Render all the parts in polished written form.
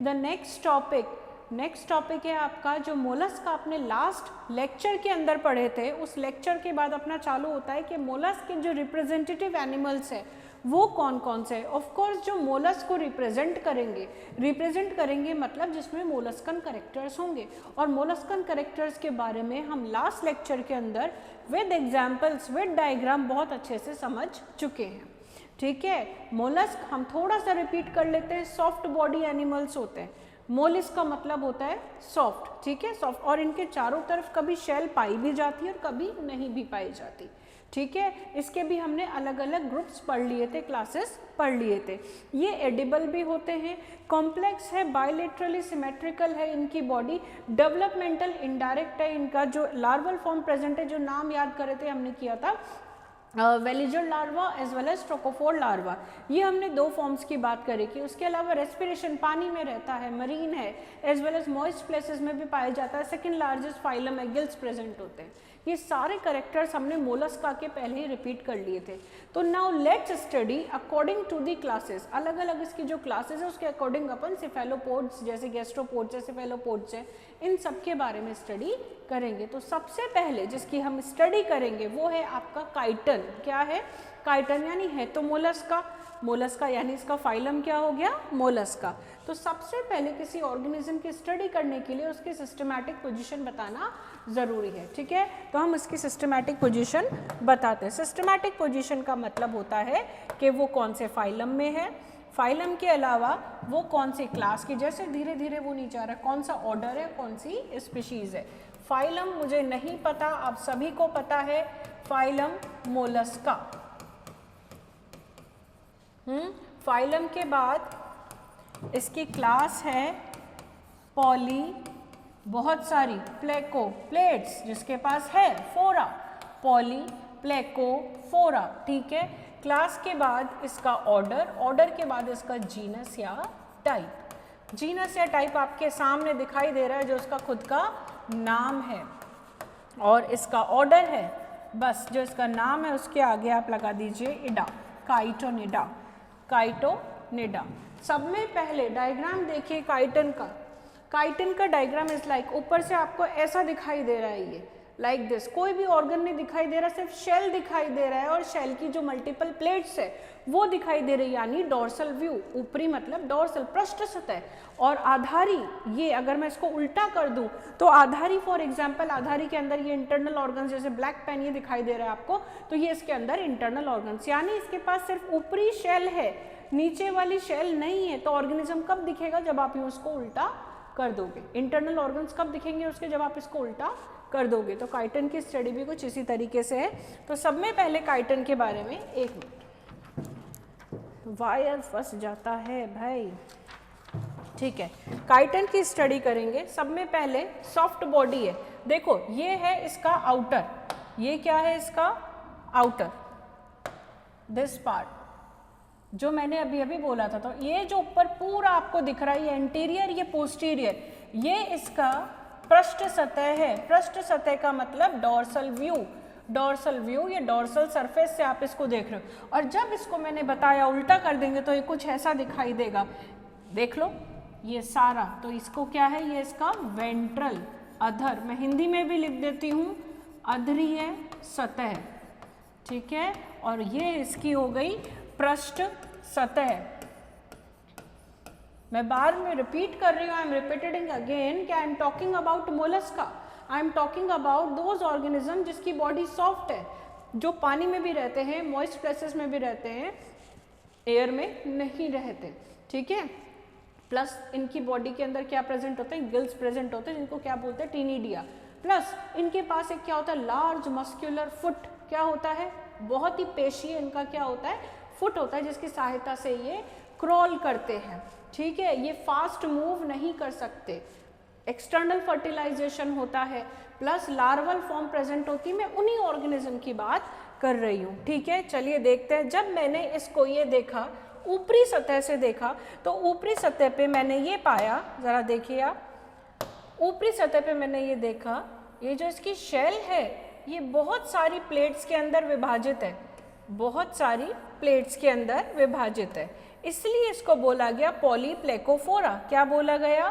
The next topic है आपका जो मोलस्क आपने लास्ट लेक्चर के अंदर पढ़े थे, उस लेक्चर के बाद अपना चालू होता है कि मोलस्क के जो रिप्रेजेंटेटिव एनिमल्स है वो कौन कौन से हैं। ऑफ कोर्स जो मोलस्क को रिप्रेजेंट करेंगे मतलब जिसमें मोलस्कन कैरेक्टर्स होंगे, और मोलस्कन कैरेक्टर्स के बारे में हम लास्ट लेक्चर के अंदर विद एग्जाम्पल्स विद डायग्राम बहुत अच्छे से समझ चुके हैं। ठीक है, मोलस्क हम थोड़ा सा रिपीट कर लेते हैं, सॉफ्ट बॉडी एनिमल्स होते हैं। मोलस्क का मतलब होता है सॉफ्ट, ठीक है, सॉफ्ट, और इनके चारों तरफ कभी शेल पाई भी जाती है और कभी नहीं भी पाई जाती। ठीक है, इसके भी हमने अलग अलग ग्रुप्स पढ़ लिए थे, क्लासेस पढ़ लिए थे। ये एडिबल भी होते हैं, कॉम्प्लेक्स है, बायलेटरली सिमेट्रिकल है इनकी बॉडी, डेवलपमेंटल इनडायरेक्ट है, इनका जो लार्वल फॉर्म प्रेजेंट है, जो नाम याद करे थे हमने किया था veliger larva as well as trochophore larva, ये हमने दो फॉर्म्स की बात करी कि उसके अलावा रेस्पिरेशन पानी में रहता है, मरीन है, as well as moist places में भी पाया जाता है, सेकंड लार्जेस्ट फाइलम है, गिल्स प्रेजेंट होते हैं। ये सारे करेक्टर्स हमने मोलस्का के पहले ही रिपीट कर लिए थे। तो now let's study according to the classes, अलग अलग इसकी जो क्लासेस है उसके अकॉर्डिंग अपन सिफेलोपोड्स जैसे गैस्ट्रोपोड्स है, सिफेलोपोड्स है, इन सब के बारे में स्टडी करेंगे। तो सबसे पहले जिसकी हम स्टडी करेंगे वो है आपका काइटन। क्या है? काइटन यानी है तो मोलस्का यानी इसका फाइलम क्या हो गया? मोलस्का। तो सबसे पहले किसी ऑर्गेनिज्म की स्टडी करने के लिए उसकी सिस्टमैटिक पोजीशन बताना ज़रूरी है। ठीक है, तो हम इसकी सिस्टमैटिक पोजीशन बताते हैं। सिस्टमैटिक पोजीशन का मतलब होता है कि वो कौन से फाइलम में है, फाइलम के अलावा वो कौन सी क्लास की, जैसे धीरे धीरे वो नीचे आ रहा है, कौन सा ऑर्डर है, कौन सी स्पीशीज़ है। फाइलम मुझे नहीं पता, आप सभी को पता है, फाइलम मोलस्का। फाइलम के बाद इसकी क्लास है पॉली, बहुत सारी, प्लेको, प्लेट्स जिसके पास है, फोरा, पॉली प्लेको फोरा। ठीक है, क्लास के बाद इसका ऑर्डर के बाद इसका जीनस या टाइप। जीनस या टाइप आपके सामने दिखाई दे रहा है जो उसका खुद का नाम है, और इसका ऑर्डर है, बस जो इसका नाम है उसके आगे आप लगा दीजिए इडा, काइटोनिडा, काइटोनिडा। सब में पहले डायग्राम देखिए काइटन का डायग्राम इज लाइक, ऊपर से आपको ऐसा दिखाई दे रहा है ये, लाइक दिस, कोई भी ऑर्गन नहीं दिखाई दे रहा, सिर्फ शेल दिखाई दे रहा है, और शेल की जो मल्टीपल प्लेट्स है वो दिखाई दे रही है, यानी डोर्सल व्यू, ऊपरी मतलब डोर्सल, पृष्ठ सतह, और आधारी, ये अगर मैं इसको उल्टा कर दूं तो आधारी, फॉर एग्जांपल आधारी के अंदर ये इंटरनल ऑर्गन्स, जैसे ब्लैक पेन ये दिखाई दे रहा है आपको, तो ये इसके अंदर इंटरनल ऑर्गन्स, यानी इसके पास सिर्फ ऊपरी शेल है, नीचे वाली शेल नहीं है। तो ऑर्गेनिज्म कब दिखेगा? जब आप उसको उल्टा कर दोगे। इंटरनल ऑर्गन्स कब दिखेंगे उसके? जब आप इसको उल्टा कर दोगे। तो काइटन की स्टडी भी कुछ इसी तरीके से है। तो सब में पहले काइटन के बारे में, एक मिनट, वायर फंस जाता है भाई। ठीक है, काइटन की स्टडी करेंगे। सब में पहले सॉफ्ट बॉडी है, देखो ये है इसका आउटर, ये क्या है इसका आउटर, दिस पार्ट जो मैंने अभी अभी बोला था। तो ये जो ऊपर पूरा आपको दिख रहा है, ये एंटीरियर, ये पोस्टीरियर, ये इसका पृष्ठ सतह है। पृष्ठ सतह का मतलब डोर्सल व्यू, डोर्सल व्यू, ये डोर्सल सरफेस से आप इसको देख रहे हो। और जब इसको मैंने बताया उल्टा कर देंगे तो ये कुछ ऐसा दिखाई देगा, देख लो ये सारा। तो इसको क्या है? ये इसका वेंट्रल, अधर, मैं हिंदी में भी लिख देती हूँ, अधरीय सतह। ठीक है, और ये इसकी हो गई पृष्ठ सतह। मैं बार में रिपीट कर रही हूँ, आई एम रिपीटिंग अगेन कि आई am talking about Mollusca, I am talking about those organism जिसकी बॉडी सॉफ्ट है, जो पानी में भी रहते हैं, मॉइस्ट प्लेसेस में भी रहते हैं, एयर में नहीं रहते। ठीक है, प्लस इनकी बॉडी के अंदर क्या प्रेजेंट होते हैं? गिल्स प्रेजेंट होते हैं, जिनको क्या बोलते हैं? टीनिडिया। प्लस इनके पास एक क्या होता है? Large muscular foot. क्या होता है? बहुत ही पेशीय इनका क्या होता है? फुट होता है, जिसकी सहायता से ये क्रॉल करते हैं। ठीक है, ये फास्ट मूव नहीं कर सकते, एक्सटर्नल फर्टिलाइजेशन होता है, प्लस लार्वल फॉर्म प्रेजेंट होती है। मैं उन्हीं ऑर्गेनिज्म की बात कर रही हूँ। ठीक है, चलिए देखते हैं। जब मैंने इसको ये देखा, ऊपरी सतह से देखा, तो ऊपरी सतह पे मैंने ये पाया, जरा देखिए आप, ऊपरी सतह पे मैंने ये देखा, ये जो इसकी शेल है ये बहुत सारी प्लेट्स के अंदर विभाजित है, बहुत सारी प्लेट्स के अंदर विभाजित है। इसलिए इसको बोला गया पॉलीप्लेकोफोरा। क्या बोला गया?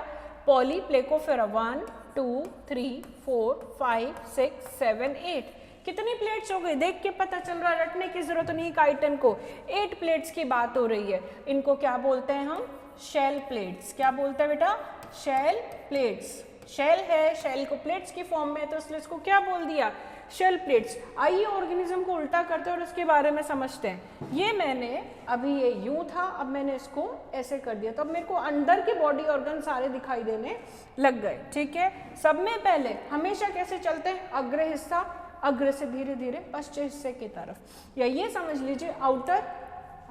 पॉलीप्लेकोफोरा। 1 2 3 4 5 6 7 8। कितनी प्लेट्स हो गई? देख के पता चल रहा है, रटने की जरूरत नहीं काइटन को। 8 प्लेट्स की बात हो रही है। इनको क्या बोलते हैं हम? Shell plates. क्या बोलते हैं बेटा? Shell plates. शेल है, शेल को प्लेट्स की फॉर्म में, तो इसलिए इसको क्या बोल दिया? Shell plates. आइए ऑर्गेनिज्म को उल्टा करते हैं और उसके बारे में समझते हैं। ये मैंने अभी ये यूं था, अब मैंने इसको ऐसे कर दिया, तो अब मेरे को अंदर के बॉडी ऑर्गन सारे दिखाई देने लग गए। ठीक है, सब में पहले हमेशा कैसे चलते हैं? अग्र हिस्सा, अग्र से धीरे धीरे पश्चिम हिस्से की तरफ, या ये समझ लीजिए आउटर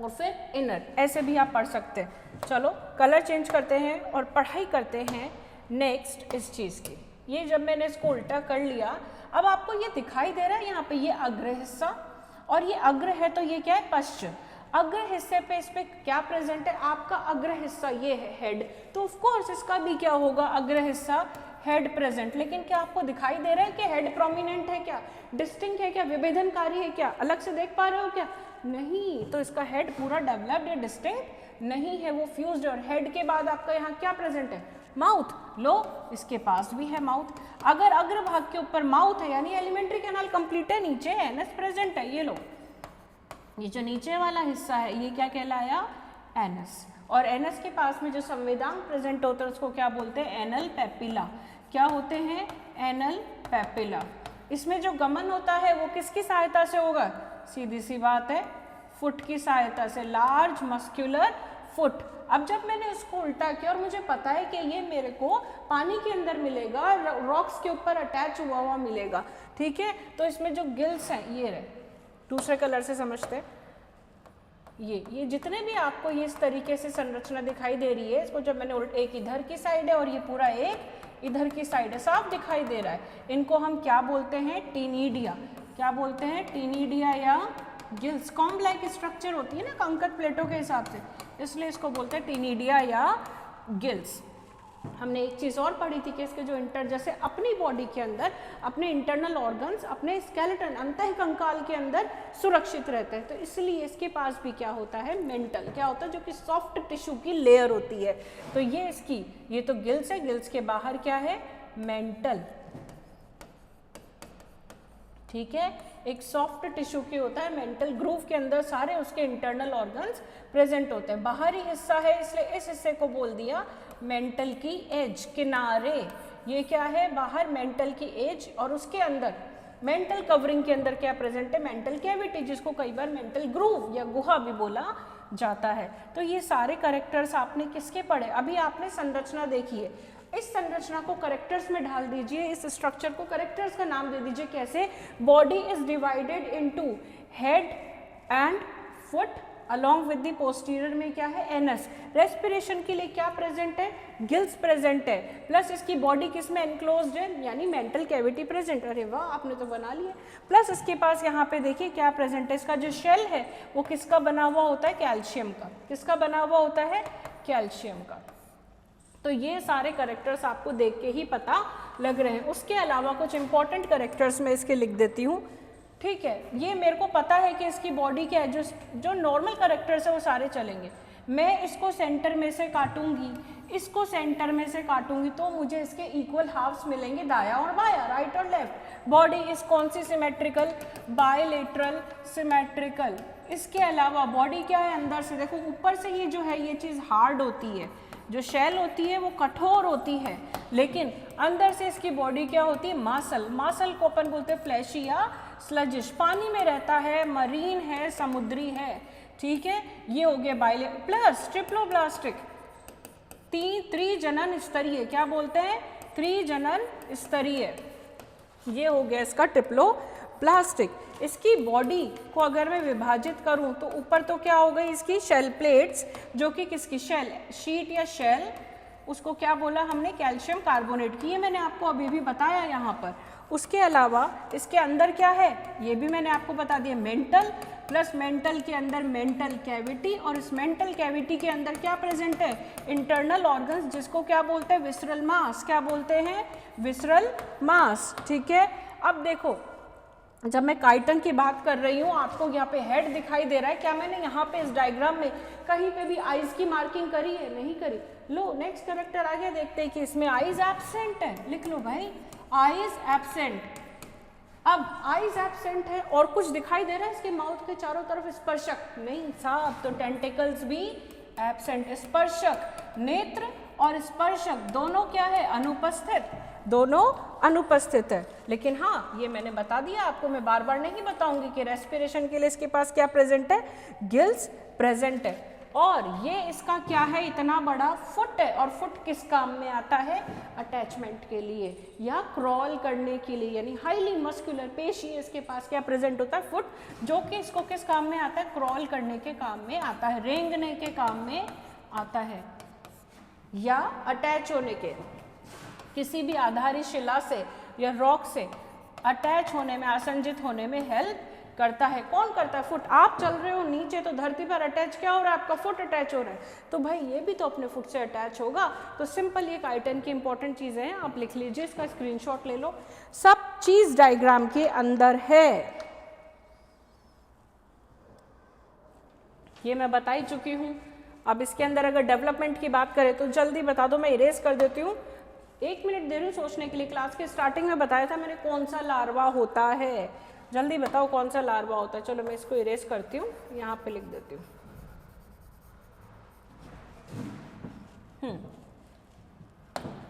और फिर इनर, ऐसे भी आप पढ़ सकते हैं। चलो कलर चेंज करते हैं और पढ़ाई करते हैं नेक्स्ट इस चीज़ की। ये जब मैंने इसको उल्टा कर लिया, अब आपको ये दिखाई दे रहा है यहाँ पे ये अग्र हिस्सा, और ये अग्र है तो ये क्या है? पश्च। अग्र हिस्से पे इस पे क्या प्रेजेंट है? आपका अग्र हिस्सा ये है हेड, तो ऑफ कोर्स इसका भी क्या होगा? अग्र हिस्सा हेड प्रेजेंट। लेकिन क्या आपको दिखाई दे रहा है कि हेड प्रोमिनेंट है क्या? डिस्टिंक्ट है क्या? विभेदनकारी है क्या? अलग से देख पा रहे हो क्या? नहीं। तो इसका हेड पूरा डेवलप्ड या डिस्टिंक्ट नहीं है, वो फ्यूज्ड। और हेड के बाद आपका यहाँ क्या प्रेजेंट है? माउथ। लो, इसके पास भी है माउथ। अगर अग्रभाग के ऊपर माउथ है यानी एलिमेंट्री कैनाल कंप्लीट है, नीचे एनस प्रेजेंट है। ये लो, ये जो नीचे वाला हिस्सा है ये क्या कहलाया? एनस। और एनस के पास में जो संवेदांग प्रेजेंट होता है उसको क्या बोलते हैं? Anal papilla. क्या होते हैं? Anal papilla. इसमें जो गमन होता है वो किसकी सहायता से होगा? सीधी सी बात है, फुट की सहायता से, लार्ज मस्क्यूलर फुट। अब जब मैंने उसको उल्टा किया और मुझे पता है कि ये मेरे को पानी के अंदर मिलेगा, रॉक्स के ऊपर अटैच हुआ हुआ मिलेगा। ठीक है, तो इसमें जो गिल्स हैं ये रहे, दूसरे कलर से समझते हैं। ये जितने भी आपको ये इस तरीके से संरचना दिखाई दे रही है, इसको जब मैंने एक इधर की साइड है और ये पूरा एक इधर की साइड है, साफ दिखाई दे रहा है। इनको हम क्या बोलते हैं? टीनिडिया। क्या बोलते हैं? टीनिडिया या गिल्स। कॉम्ब लाइक स्ट्रक्चर होती है ना कंकड़ प्लेटों के हिसाब से, इसलिए इसको बोलते हैं टीनिडिया या गिल्स। हमने एक चीज़ और पढ़ी थी कि इसके जो जैसे अपनी बॉडी के अंदर अपने इंटरनल ऑर्गन्स अपने स्केलेटन अंतः कंकाल के अंदर सुरक्षित रहते हैं, तो इसलिए इसके पास भी क्या होता है? मेंटल। क्या होता है? जो कि सॉफ्ट टिश्यू की लेयर होती है। तो ये इसकी, ये तो गिल्स है, गिल्स के बाहर क्या है? मेंटल। ठीक है, एक सॉफ्ट टिश्यू की होता है मेंटल, ग्रूव के अंदर सारे उसके इंटरनल ऑर्गन्स प्रेजेंट होते हैं। बाहरी हिस्सा है इसलिए इस हिस्से को बोल दिया मेंटल की एज, किनारे। ये क्या है? बाहर मेंटल की एज, और उसके अंदर मेंटल कवरिंग के अंदर क्या प्रेजेंट है? मेंटल कैविटी, जिसको कई बार मेंटल ग्रूव या गुहा भी बोला जाता है। तो ये सारे कैरेक्टर्स आपने किसके पढ़े? अभी आपने संरचना देखी है, इस संरचना को करेक्टर्स में ढाल दीजिए, इस स्ट्रक्चर को करेक्टर्स का नाम दे दीजिए। कैसे? Body is divided into head and foot along with the posterior में क्या है? एनस। रेस्पिरेशन के लिए क्या प्रेजेंट है? गिल्स प्रेजेंट है, प्लस इसकी बॉडी किस में एनक्लोज्ड है? यानी मेंटल कैविटी प्रेजेंट। अरे वाह, आपने तो बना लिया। प्लस इसके पास यहाँ पे देखिए क्या प्रेजेंट है? इसका जो शेल है वो किसका बना हुआ होता है? कैल्शियम का। किसका बना हुआ होता है? कैल्शियम का। तो ये सारे करेक्टर्स आपको देख के ही पता लग रहे हैं। उसके अलावा कुछ इंपॉर्टेंट करेक्टर्स मैं इसके लिख देती हूँ। ठीक है, ये मेरे को पता है कि इसकी बॉडी क्या है, जो नॉर्मल करेक्टर्स है वो सारे चलेंगे। मैं इसको सेंटर में से काटूंगी, इसको सेंटर में से काटूंगी, तो मुझे इसके इक्वल हाफ्स मिलेंगे, दाया और बाया, राइट और लेफ्ट। बॉडी इस कौन सी सिमेट्रिकल? Bilateral symmetrical. इसके अलावा बॉडी क्या है? अंदर से देखो, ऊपर से ये जो है ये चीज़ हार्ड होती है, जो शेल होती है वो कठोर होती है, लेकिन अंदर से इसकी बॉडी क्या होती है? मासल। मासल को अपन बोलते हैं फ्लैशी या स्लजिश। पानी में रहता है, मरीन है, समुद्री है। ठीक है, ये हो गया बाइले। प्लस ट्रिप्लोब्लास्टिक, त्रिजनन स्तरीय। क्या बोलते हैं? त्रिजनन स्तरीय। ये हो गया इसका ट्रिप्लोब्लास्टिक। इसकी बॉडी को अगर मैं विभाजित करूं तो ऊपर तो क्या हो गई? इसकी शेल प्लेट्स, जो कि किसकी? शेल शीट या शेल, उसको क्या बोला हमने? कैल्शियम कार्बोनेट की। ये मैंने आपको अभी भी बताया यहाँ पर। उसके अलावा इसके अंदर क्या है? ये भी मैंने आपको बता दिया, मेंटल, प्लस मेंटल के अंदर मेंटल कैविटी, और इस मेंटल कैविटी के अंदर क्या प्रेजेंट है? इंटरनल ऑर्गन्स, जिसको क्या बोलते हैं? विसरल मास। क्या बोलते हैं? विसरल मास। ठीक है, अब देखो जब मैं काइटन की बात कर रही हूँ, आपको यहाँ पे हेड दिखाई दे रहा है, क्या मैंने यहाँ पे इस डायग्राम में कहीं पे भी आईज की मार्किंग करी है? नहीं करी। लो नेक्स्ट कैरेक्टर आ गया, देखते हैं कि इसमें आईज एब्सेंट है। लिख लो भाई, आईज एब्सेंट। अब आईज एब्सेंट है और कुछ दिखाई दे रहा है इसके माउथ के चारों तरफ स्पर्शक? नहीं साहब, तो टेंटिकल्स भी एब्सेंट। स्पर्शक, नेत्र और स्पर्शक दोनों क्या है? अनुपस्थित, दोनों अनुपस्थित है। लेकिन हाँ, ये मैंने बता दिया आपको, मैं बार बार नहीं बताऊंगी कि रेस्पिरेशन के लिए इसके पास क्या प्रेजेंट है? गिल्स प्रेजेंट है। और ये इसका क्या है? इतना बड़ा फुट है। और फुट किस काम में आता है? अटैचमेंट के लिए या क्रॉल करने के लिए, यानी हाईली मस्कुलर पेशी इसके पास क्या प्रेजेंट होता है? फुट, जो कि इसको किस काम में आता है? क्रॉल करने के काम में आता है, रेंगने के काम में आता है, या अटैच होने के, किसी भी आधारी शिला से या रॉक से अटैच होने में, आसंजित होने में हेल्प करता है। कौन करता है? फुट। आप चल रहे हो नीचे तो धरती पर अटैच क्या हो रहा है? आपका फुट अटैच हो रहा है, तो भाई ये भी तो अपने फुट से अटैच होगा। तो सिंपल ये काइटन की इंपॉर्टेंट चीजें हैं, आप लिख लीजिए, इसका स्क्रीनशॉट ले लो। सब चीज डायग्राम के अंदर है, ये मैं बता ही चुकी हूँ। अब इसके अंदर अगर डेवलपमेंट की बात करें तो जल्दी बता दो, मैं इरेज कर देती हूँ। 1 मिनट दे रही हूँ सोचने के लिए। क्लास के स्टार्टिंग में बताया था मैंने कौन सा लार्वा होता है, जल्दी बताओ कौन सा लार्वा होता है। चलो मैं इसको इरेज करती हूँ, यहाँ पे लिख देती हूँ।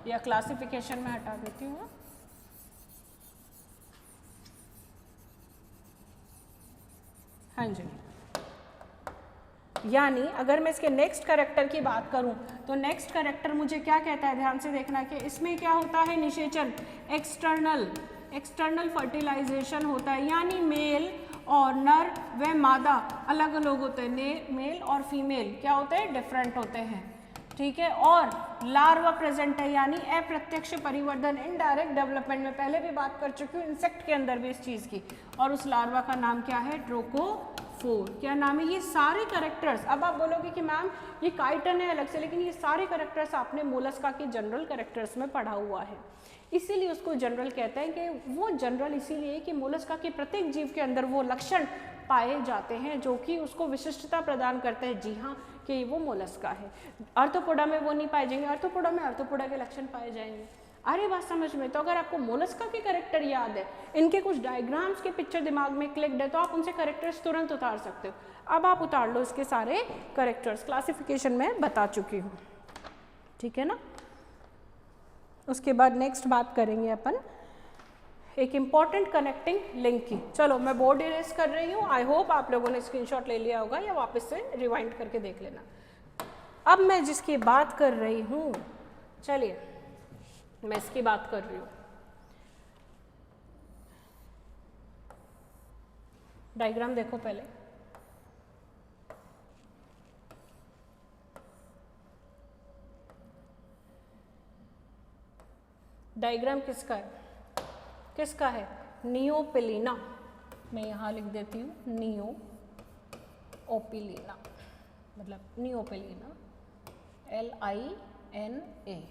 या क्लासिफिकेशन में हटा देती हूँ। हाँ जी, यानी अगर मैं इसके नेक्स्ट कैरेक्टर की बात करूं तो नेक्स्ट कैरेक्टर मुझे क्या कहता है? ध्यान से देखना कि इसमें क्या होता है? निषेचन, एक्सटर्नल फर्टिलाइजेशन होता है, यानी मेल और नर व मादा अलग अलग होते हैं। मेल और फीमेल क्या होते हैं? डिफरेंट होते हैं, ठीक है। और लार्वा प्रेजेंट है, यानी अप्रत्यक्ष परिवर्धन, इनडायरेक्ट डेवलपमेंट में पहले भी बात कर चुकी हूँ, इंसेक्ट के अंदर भी इस चीज़ की। और उस लार्वा का नाम क्या है? ट्रोकोफोर। क्या नाम है? ये सारे कैरेक्टर्स, अब आप बोलोगे कि मैम ये काइटन है अलग से, लेकिन ये सारे कैरेक्टर्स आपने मोलस्का के जनरल कैरेक्टर्स में पढ़ा हुआ है, इसीलिए उसको जनरल कहते हैं। कि वो जनरल इसीलिए कि मोलस्का के प्रत्येक जीव के अंदर वो लक्षण पाए जाते हैं जो कि उसको विशिष्टता प्रदान करते हैं, जी हाँ, कि वो मोलस्का है। आर्थ्रोपोडा में वो नहीं पाए जाएंगे, आर्थ्रोपोडा में आर्थ्रोपोडा के लक्षण पाए जाएंगे। अरे बात समझ में? तो अगर आपको मोलस्का के कैरेक्टर याद है, इनके कुछ डायग्राम्स के पिक्चर दिमाग में क्लिक्ड है, तो आप उनसे कैरेक्टर्स तुरंत उतार सकते हो। अब आप उतार लो इसके सारे कैरेक्टर्स, क्लासिफिकेशन में बता चुकी हूँ, ठीक है ना। उसके बाद नेक्स्ट बात करेंगे अपन एक इम्पॉर्टेंट कनेक्टिंग लिंक की। चलो मैं बोर्ड इरेज कर रही हूँ, आई होप आप लोगों ने स्क्रीनशॉट ले लिया होगा या वापस से रिवाइंड करके देख लेना। अब मैं जिसकी बात कर रही हूँ, चलिए मैं इसकी बात कर रही हूँ। डायग्राम देखो पहले, डायग्राम किसका है? किसका है? नियोपिलीना। मैं यहाँ लिख देती हूँ नियोपिलीना, मतलब नियोपिलीना, LINA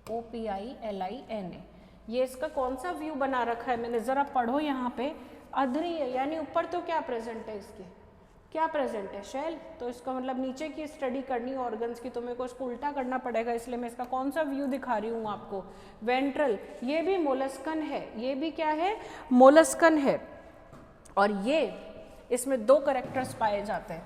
OPILINA। ये इसका कौन सा व्यू बना रखा है? मैंने ज़रा पढ़ो यहाँ पे, अधरी है, यानी ऊपर तो क्या प्रेजेंट है? इसके क्या प्रेजेंट है? शेल। तो इसका मतलब नीचे की स्टडी करनी ऑर्गन्स की, तो मेरे को इसको उल्टा करना पड़ेगा, इसलिए मैं इसका कौन सा व्यू दिखा रही हूँ आपको? वेंट्रल। ये भी मोलस्कन है, ये भी क्या है? मोलस्कन है। और ये इसमें 2 कैरेक्टर्स पाए जाते हैं।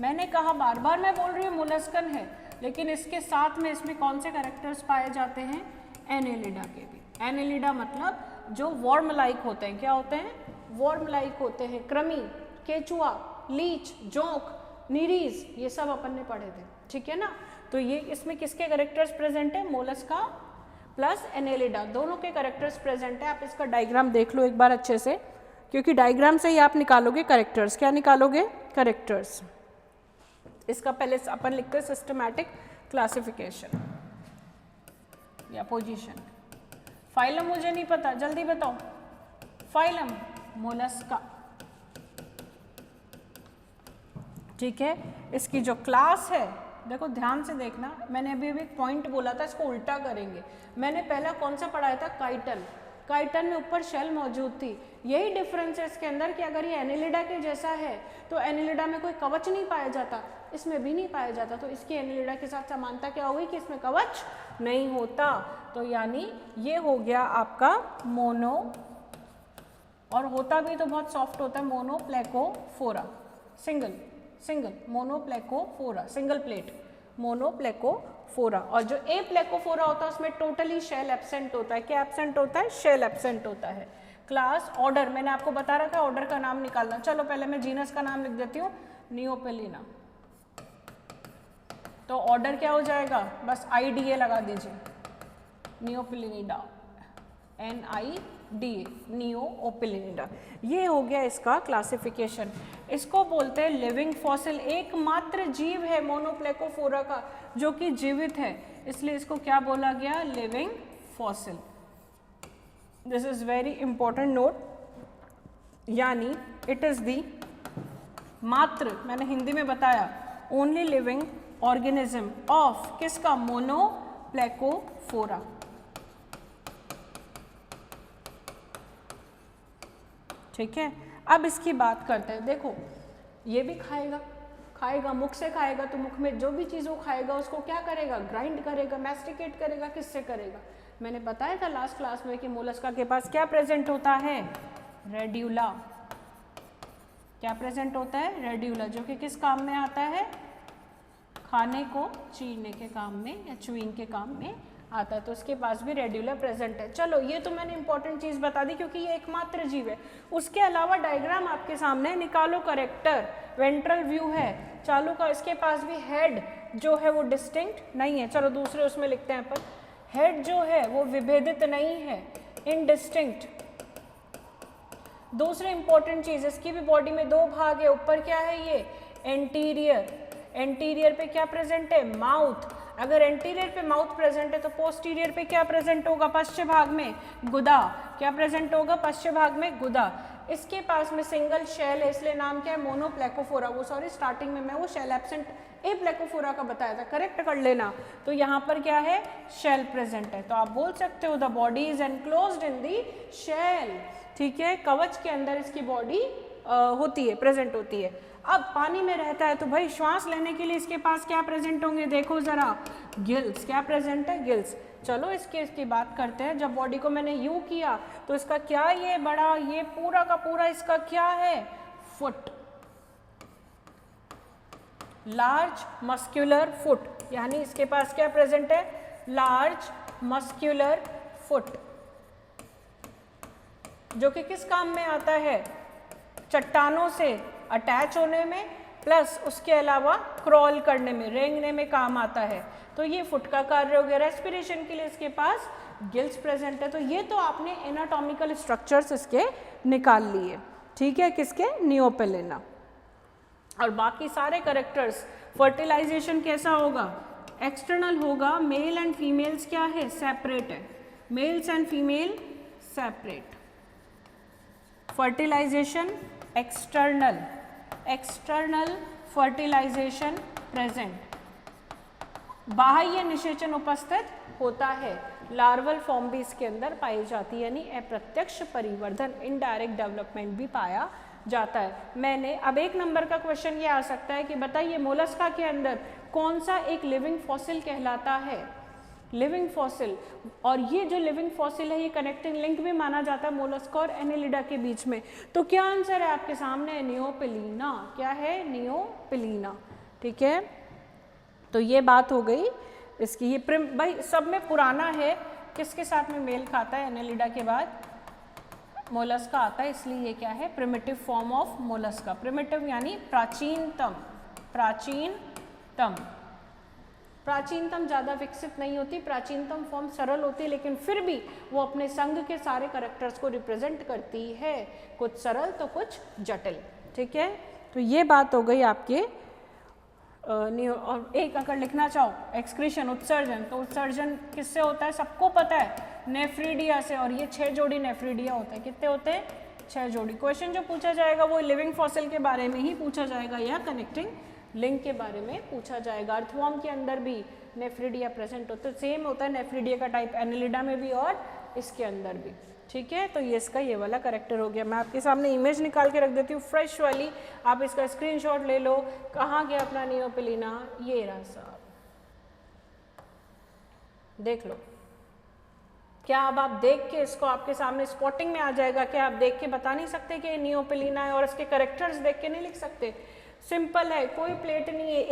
मैंने कहा, बार बार मैं बोल रही हूँ मोलस्कन है, लेकिन इसके साथ में इसमें कौन से कैरेक्टर्स पाए जाते हैं? एनेलिडा के भी। एनेलिडा मतलब जो वर्म लाइक होते हैं। क्या होते हैं? वर्म लाइक होते हैं। कृमि, केचुआ, लीच, जोंक, निरीज, ये सब अपन ने पढ़े थे, ठीक है ना। तो ये इसमें किसके कैरेक्टर्स प्रेजेंट है? मोलस्का प्लस एनेलिडा, दोनों के कैरेक्टर्स प्रेजेंट है। आप इसका डायग्राम देख लो एक बार अच्छे से, क्योंकि डायग्राम से ही आप निकालोगे कैरेक्टर्स। क्या निकालोगे? कैरेक्टर्स। इसका पहले अपन लिखते हैं सिस्टमैटिक क्लासिफिकेशन या पोजीशन। फाइलम मुझे नहीं पता, जल्दी बताओ। फाइलम मोलस्का, ठीक है। इसकी जो क्लास है, देखो ध्यान से देखना, मैंने अभी एक पॉइंट बोला था, इसको उल्टा करेंगे। मैंने पहला कौन सा पढ़ाया था? काइटन। काइटन में ऊपर शेल मौजूद थी। यही डिफरेंस है इसके अंदर कि अगर ये एनिलिडा के जैसा है तो एनिलिडा में कोई कवच नहीं पाया जाता, इसमें भी नहीं पाया जाता, तो इसकी एनिलिडा के साथ समानता क्या हो गई कि इसमें कवच नहीं होता। तो यानी ये हो गया आपका मोनो, और होता भी तो बहुत सॉफ्ट होता है, मोनोप्लेकोफोरा, सिंगल मोनोप्लेकोफोरा, सिंगल प्लेट मोनोप्लेकोफोरा। और जो ए प्लेकोफोरा होता है उसमें टोटली शेल एब्सेंट होता है। क्या एब्सेंट होता है? शेल एब्सेंट होता है। क्लास, ऑर्डर मैंने आपको बता रखा है ऑर्डर का नाम निकालना। चलो पहले मैं जीनस का नाम लिख देती हूँ, नियोपेलिना। तो ऑर्डर क्या हो जाएगा? बस IDA लगा दीजिए, नियोपेलिनिडा, NIDA, नियोपेलिनिडा। ये हो गया इसका क्लासिफिकेशन। इसको बोलते हैं लिविंग फॉसिल। एकमात्र जीव है मोनोप्लेकोफोरा का जो कि जीवित है, इसलिए इसको क्या बोला गया? Living fossil. This is very important note, यानी इट इज दी मात्र, मैंने हिंदी में बताया, ओनली लिविंग ऑर्गेनिज्म ऑफ किसका? मोनोप्लेकोफोरा। ठीक है, अब इसकी बात करते हैं। देखो ये भी खाएगा, मुख से खाएगा, तो मुख में जो भी चीज़ वो खाएगा उसको क्या करेगा? ग्राइंड करेगा, मैस्टिकेट करेगा। किससे करेगा? मैंने बताया था लास्ट क्लास में कि मोलस्का के पास क्या प्रेजेंट होता है? रेड्यूला। क्या प्रेजेंट होता है? रेड्यूला, जो कि किस काम में आता है? खाने को चीरने के काम में या च्यूइंग के काम में आता है, तो उसके पास भी रेड्यूला प्रेजेंट है। चलो ये तो मैंने इंपॉर्टेंट चीज़ बता दी क्योंकि ये एकमात्र जीव है। उसके अलावा डायग्राम आपके सामने, निकालो करेक्टर, वेंट्रल व्यू है चालू का, इसके पास भी हेड जो है वो डिस्टिंक्ट नहीं है। चलो दूसरे उसमें लिखते हैं अपन, हेड जो है वो विभेदित नहीं है, इनडिस्टिंक्ट। दूसरी इंपॉर्टेंट चीज़, इसकी भी बॉडी में दो भाग है। ऊपर क्या है? ये एंटीरियर, एंटीरियर पे क्या प्रेजेंट है? माउथ। अगर एंटीरियर पे माउथ प्रेजेंट है तो पोस्टीरियर पे क्या प्रेजेंट होगा? पश्च भाग में गुदा। क्या प्रेजेंट होगा? पश्च भाग में गुदा। इसके पास में सिंगल शेल है, इसलिए नाम क्या है? मोनोप्लेकोफोरा। वो सॉरी, स्टार्टिंग में मैं वो शेल एब्सेंट ए प्लेकोफोरा का बताया था, करेक्ट कर लेना। तो यहाँ पर क्या है? शेल प्रेजेंट है। तो आप बोल सकते हो the body is enclosed in the shell. ठीक है, कवच के अंदर इसकी बॉडी होती है, प्रेजेंट होती है। अब पानी में रहता है तो भाई श्वास लेने के लिए इसके पास क्या प्रेजेंट होंगे? देखो जरा, गिल्स। क्या प्रेजेंट है? गिल्स। चलो इसकी बात करते हैं। जब बॉडी को मैंने यूं किया तो इसका क्या, ये बड़ा, ये पूरा का पूरा इसका क्या है? फुट, लार्ज मस्क्यूलर फुट, यानी इसके पास क्या प्रेजेंट है? लार्ज मस्क्यूलर फुट, जो कि किस काम में आता है? चट्टानों से अटैच होने में, प्लस उसके अलावा क्रॉल करने में, रेंगने में काम आता है। तो ये फुट का कार्य हो गया। रेस्पिरेशन के लिए इसके पास गिल्स प्रेजेंट है। तो ये तो आपने एनाटॉमिकल स्ट्रक्चर्स इसके निकाल लिए। ठीक है, किसके? नियोपेलिना। और बाकी सारे करेक्टर्स, फर्टिलाइजेशन कैसा होगा? एक्सटर्नल होगा। मेल एंड फीमेल्स क्या है? सेपरेट है, males and female separate. Fertilisation external, external fertilisation present. बाह्य निषेचन उपस्थित होता है। लार्वल फॉर्म भी इसके अंदर पाई जाती है, यानी अप्रत्यक्ष परिवर्धन, इनडायरेक्ट डेवलपमेंट भी पाया जाता है। मैंने अब एक नंबर का क्वेश्चन ये आ सकता है कि बताइए मोलस्का के अंदर कौन सा एक लिविंग फॉसिल कहलाता है? Living fossil. और ये जो लिविंग फॉसिल है ये कनेक्टिंग लिंक भी माना जाता है मोलस्का और एनिलिडा के बीच में। तो क्या आंसर है आपके सामने? नियोपेलिना। क्या है? नियोपेलिना। ठीक है, तो ये बात हो गई इसकी। ये भाई सब में पुराना है, किसके साथ में मेल खाता है? एनिलिडा के बाद मोलस्का आता है, इसलिए ये क्या है? Primitive form of Mollusca. Primitive यानी प्राचीनतम, प्राचीनतम। प्राचीनतम ज़्यादा विकसित नहीं होती, प्राचीनतम फॉर्म सरल होती है, लेकिन फिर भी वो अपने संघ के सारे कैरेक्टर्स को रिप्रेजेंट करती है, कुछ सरल तो कुछ जटिल। ठीक है, तो ये बात हो गई आपके। और एक अगर लिखना चाहो एक्सक्रीशन, उत्सर्जन, तो उत्सर्जन किससे होता है? सबको पता है, नेफ्रीडिया से। और ये 6 जोड़ी नेफ्रीडिया होता है। कितने होते हैं? 6 जोड़ी। क्वेश्चन जो पूछा जाएगा वो लिविंग फॉसिल के बारे में ही पूछा जाएगा या कनेक्टिंग लिंक के बारे में पूछा जाएगा। अर्थवॉर्म के अंदर भी नेफ्रीडिया प्रेजेंट होता है, सेम होता है नेफ्रीडिया का टाइप एनिलिडा में भी और इसके अंदर भी। ठीक है, तो ये इसका ये वाला करेक्टर हो गया। मैं आपके सामने इमेज निकाल के रख देती हूँ फ्रेश वाली, आप इसका स्क्रीनशॉट ले लो। कहाँ गया अपना नियोपिलीना, ये रहा साहब, देख लो। क्या अब आप देख के इसको आपके सामने स्पॉटिंग में आ जाएगा? क्या आप देख के बता नहीं सकते कि ये नियोपिलीना है और इसके करेक्टर्स देख के नहीं लिख सकते? सिंपल है, कोई प्लेट नहीं है,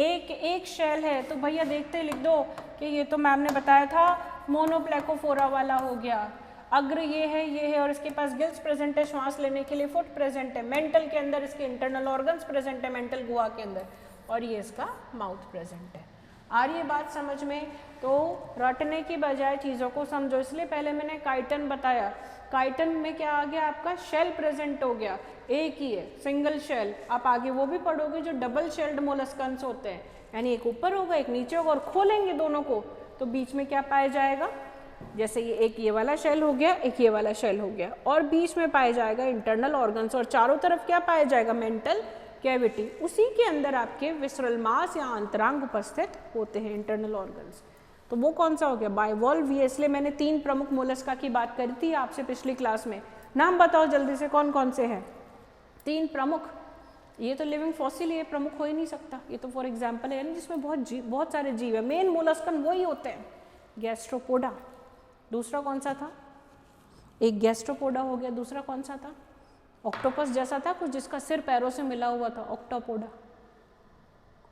एक शेल है, तो भैया देखते लिख दो कि ये तो मैम ने बताया था मोनोप्लेकोफोरा वाला हो गया। अग्र ये है और इसके पास गिल्स प्रेजेंट है, श्वास लेने के लिए फुट प्रेजेंट है, मेंटल के अंदर इसके इंटरनल ऑर्गन्स प्रेजेंट है, मेंटल गुहा के अंदर, और ये इसका माउथ प्रेजेंट है। आ रही है बात समझ में? तो रटने की बजाय चीज़ों को समझो, इसलिए पहले मैंने काइटन बताया। काइटन में क्या आ गया आपका, शेल प्रेजेंट हो गया, एक ही है, सिंगल शेल। आप आगे वो भी पढ़ोगे जो डबल शेल्ड मोलस्कन्स होते हैं, यानी एक ऊपर होगा एक नीचे होगा, और खोलेंगे दोनों को तो बीच में क्या पाया जाएगा, जैसे ये एक ये वाला शेल हो गया, एक ये वाला शेल हो गया, और बीच में पाया जाएगा इंटरनल ऑर्गन्स, और चारों तरफ क्या पाया जाएगा, मेंटल कैविटी। उसी के अंदर आपके विसरल मास या अंतरांग उपस्थित होते हैं, इंटरनल ऑर्गन्स। तो वो कौन सा हो गया, बाइवॉल्व। ये इसलिए मैंने 3 प्रमुख मोलस्का की बात करी थी आपसे पिछली क्लास में। नाम बताओ जल्दी से, कौन कौन से हैं 3 प्रमुख? ये तो लिविंग फॉसिल, ये प्रमुख हो ही नहीं सकता, ये तो फॉर एग्जाम्पल है, जिसमें बहुत सारे जीव है। मेन मोलस्कन वही होते हैं, गैस्ट्रोपोडा। दूसरा कौन सा था, एक गैस्ट्रोपोडा हो गया, दूसरा कौन सा था, ऑक्टोपस जैसा था कुछ, जिसका सिर पैरों से मिला हुआ था, ऑक्टोपोडा।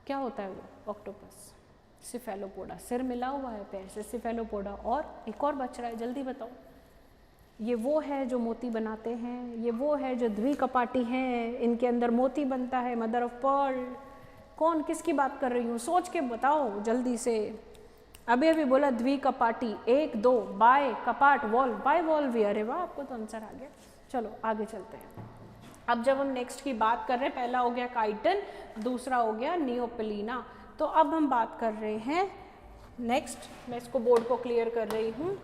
क्या होता है वो, ऑक्टोपस। सिफेलोपोडा, सिर मिला हुआ है पैर से, सिफेलोपोडा। और एक और बच रहा है, जल्दी बताओ। ये वो है जो मोती बनाते हैं, ये वो है जो द्विकपाटी हैं, इनके अंदर मोती बनता है, मदर ऑफ पर्ल। कौन, किसकी बात कर रही हूँ, सोच के बताओ जल्दी से। अभी अभी बोला द्विकपाटी, 1 2, बाय कपाट वॉल्व, बाय वॉल्व। अरे वाह, आपको तो आंसर आ गया। चलो आगे चलते हैं। अब जब हम नेक्स्ट की बात कर रहे हैं, पहला हो गया काइटन, दूसरा हो गया नियोपिलीना। तो अब हम बात कर रहे हैं नेक्स्ट, मैं इसको बोर्ड को क्लियर कर रही हूँ,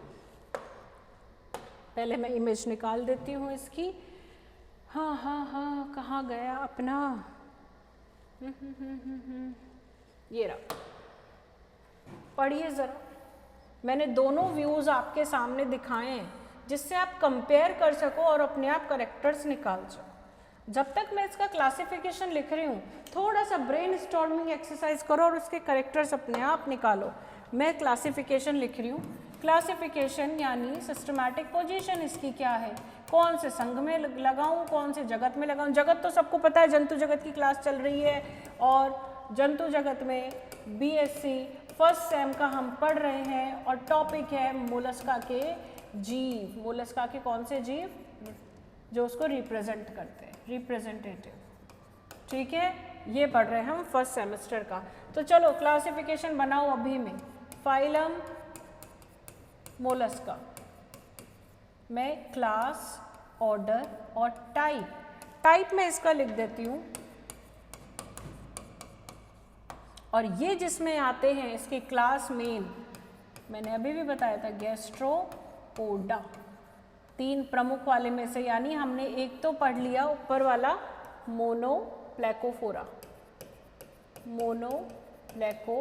पहले मैं इमेज निकाल देती हूँ इसकी। हाँ, कहाँ गया अपना, ये रहा, पढ़िए ज़रा। मैंने दोनों व्यूज़ आपके सामने दिखाए हैं, जिससे आप कंपेयर कर सको और अपने आप करेक्टर्स निकाल सको। जब तक मैं इसका क्लासिफिकेशन लिख रही हूँ, थोड़ा सा ब्रेन स्टॉर्मिंग एक्सरसाइज करो और उसके करेक्टर्स अपने आप निकालो। मैं क्लासिफिकेशन लिख रही हूँ, क्लासिफिकेशन यानी सिस्टमैटिक पोजीशन इसकी क्या है, कौन से संघ में लगाऊं, कौन से जगत में लगाऊं। जगत तो सबको पता है, जंतु जगत की क्लास चल रही है, और जंतु जगत में बीएससी फर्स्ट सेम का हम पढ़ रहे हैं, और टॉपिक है मोलस्का के जीव। मोलस्का के कौन से जीव, जो उसको रिप्रेजेंट करते हैं, रिप्रेजेंटेटिव। ठीक है, ये पढ़ रहे हैं हम फर्स्ट सेमेस्टर का। तो चलो क्लासिफिकेशन बनाओ अभी में। फाइलम मोलस्का में क्लास, ऑर्डर और टाइप में इसका लिख देती हूँ, और ये जिसमें आते हैं इसकी क्लास मेन, मैंने अभी भी बताया था, गैस्ट्रोपोडा। 3 प्रमुख वाले में से, यानी हमने एक तो पढ़ लिया ऊपर वाला मोनोप्लेकोफोरा, मोनोप्लेकोफोरा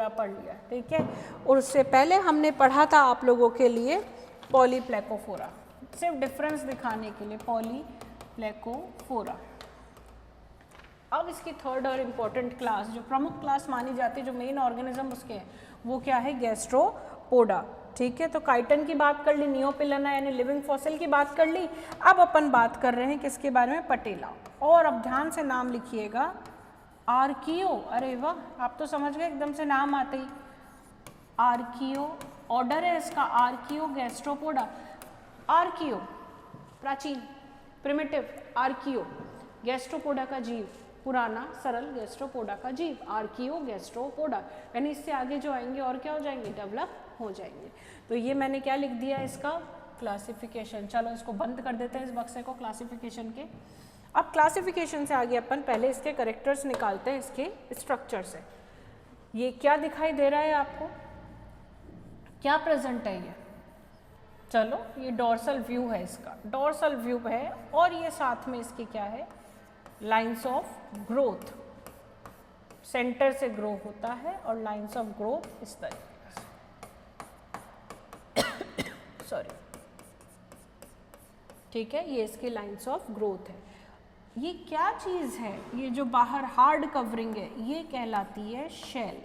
पढ़ लिया, ठीक है। और उससे पहले हमने पढ़ा था आप लोगों के लिए पॉलीप्लेकोफोरा, सिर्फ डिफरेंस दिखाने के लिए, पॉलीप्लेकोफोरा। अब इसकी थर्ड और इम्पॉर्टेंट क्लास, जो प्रमुख क्लास मानी जाती है, जो मेन ऑर्गेनिज्म उसके हैं, वो क्या है, गैस्ट्रोपोडा। ठीक है, तो काइटन की बात कर ली, नियोपिलीना यानी लिविंग फॉसिल की बात कर ली। अब अपन बात कर रहे हैं किसके बारे में, पटेला। और अब ध्यान से नाम लिखिएगा, आर्कियो। अरे वाह, आप तो समझ गए एकदम से नाम आते ही। आर्कियो, ऑर्डर है इसका आर्कियो गैस्ट्रोपोडा। आर्कियो प्राचीन, प्रिमिटिव, आर्कियो गैस्ट्रोपोडा का जीव, पुराना सरल गैस्ट्रोपोडा का जीव, आर्कियो गैस्ट्रोपोडा। यानी इससे आगे जो आएंगे और क्या हो जाएंगे, डेवलप हो जाएंगे। तो ये मैंने क्या लिख दिया इसका, क्लासिफिकेशन। चलो इसको बंद कर देते हैं इस बक्से को क्लासिफिकेशन के। अब क्लासिफिकेशन से आगे अपन पहले इसके करेक्टर्स निकालते हैं, इसके स्ट्रक्चर से। ये क्या दिखाई दे रहा है आपको, क्या प्रेजेंट है ये, चलो ये डोर्सल व्यू है इसका, डोर्सल व्यू है, और ये साथ में इसकी क्या है, लाइंस ऑफ ग्रोथ, सेंटर से ग्रो होता है, और लाइंस ऑफ ग्रोथ इस तरीके से। सॉरी, ठीक है, ये इसकी लाइंस ऑफ ग्रोथ है। ये क्या चीज़ है, ये जो बाहर हार्ड कवरिंग है ये कहलाती है शेल।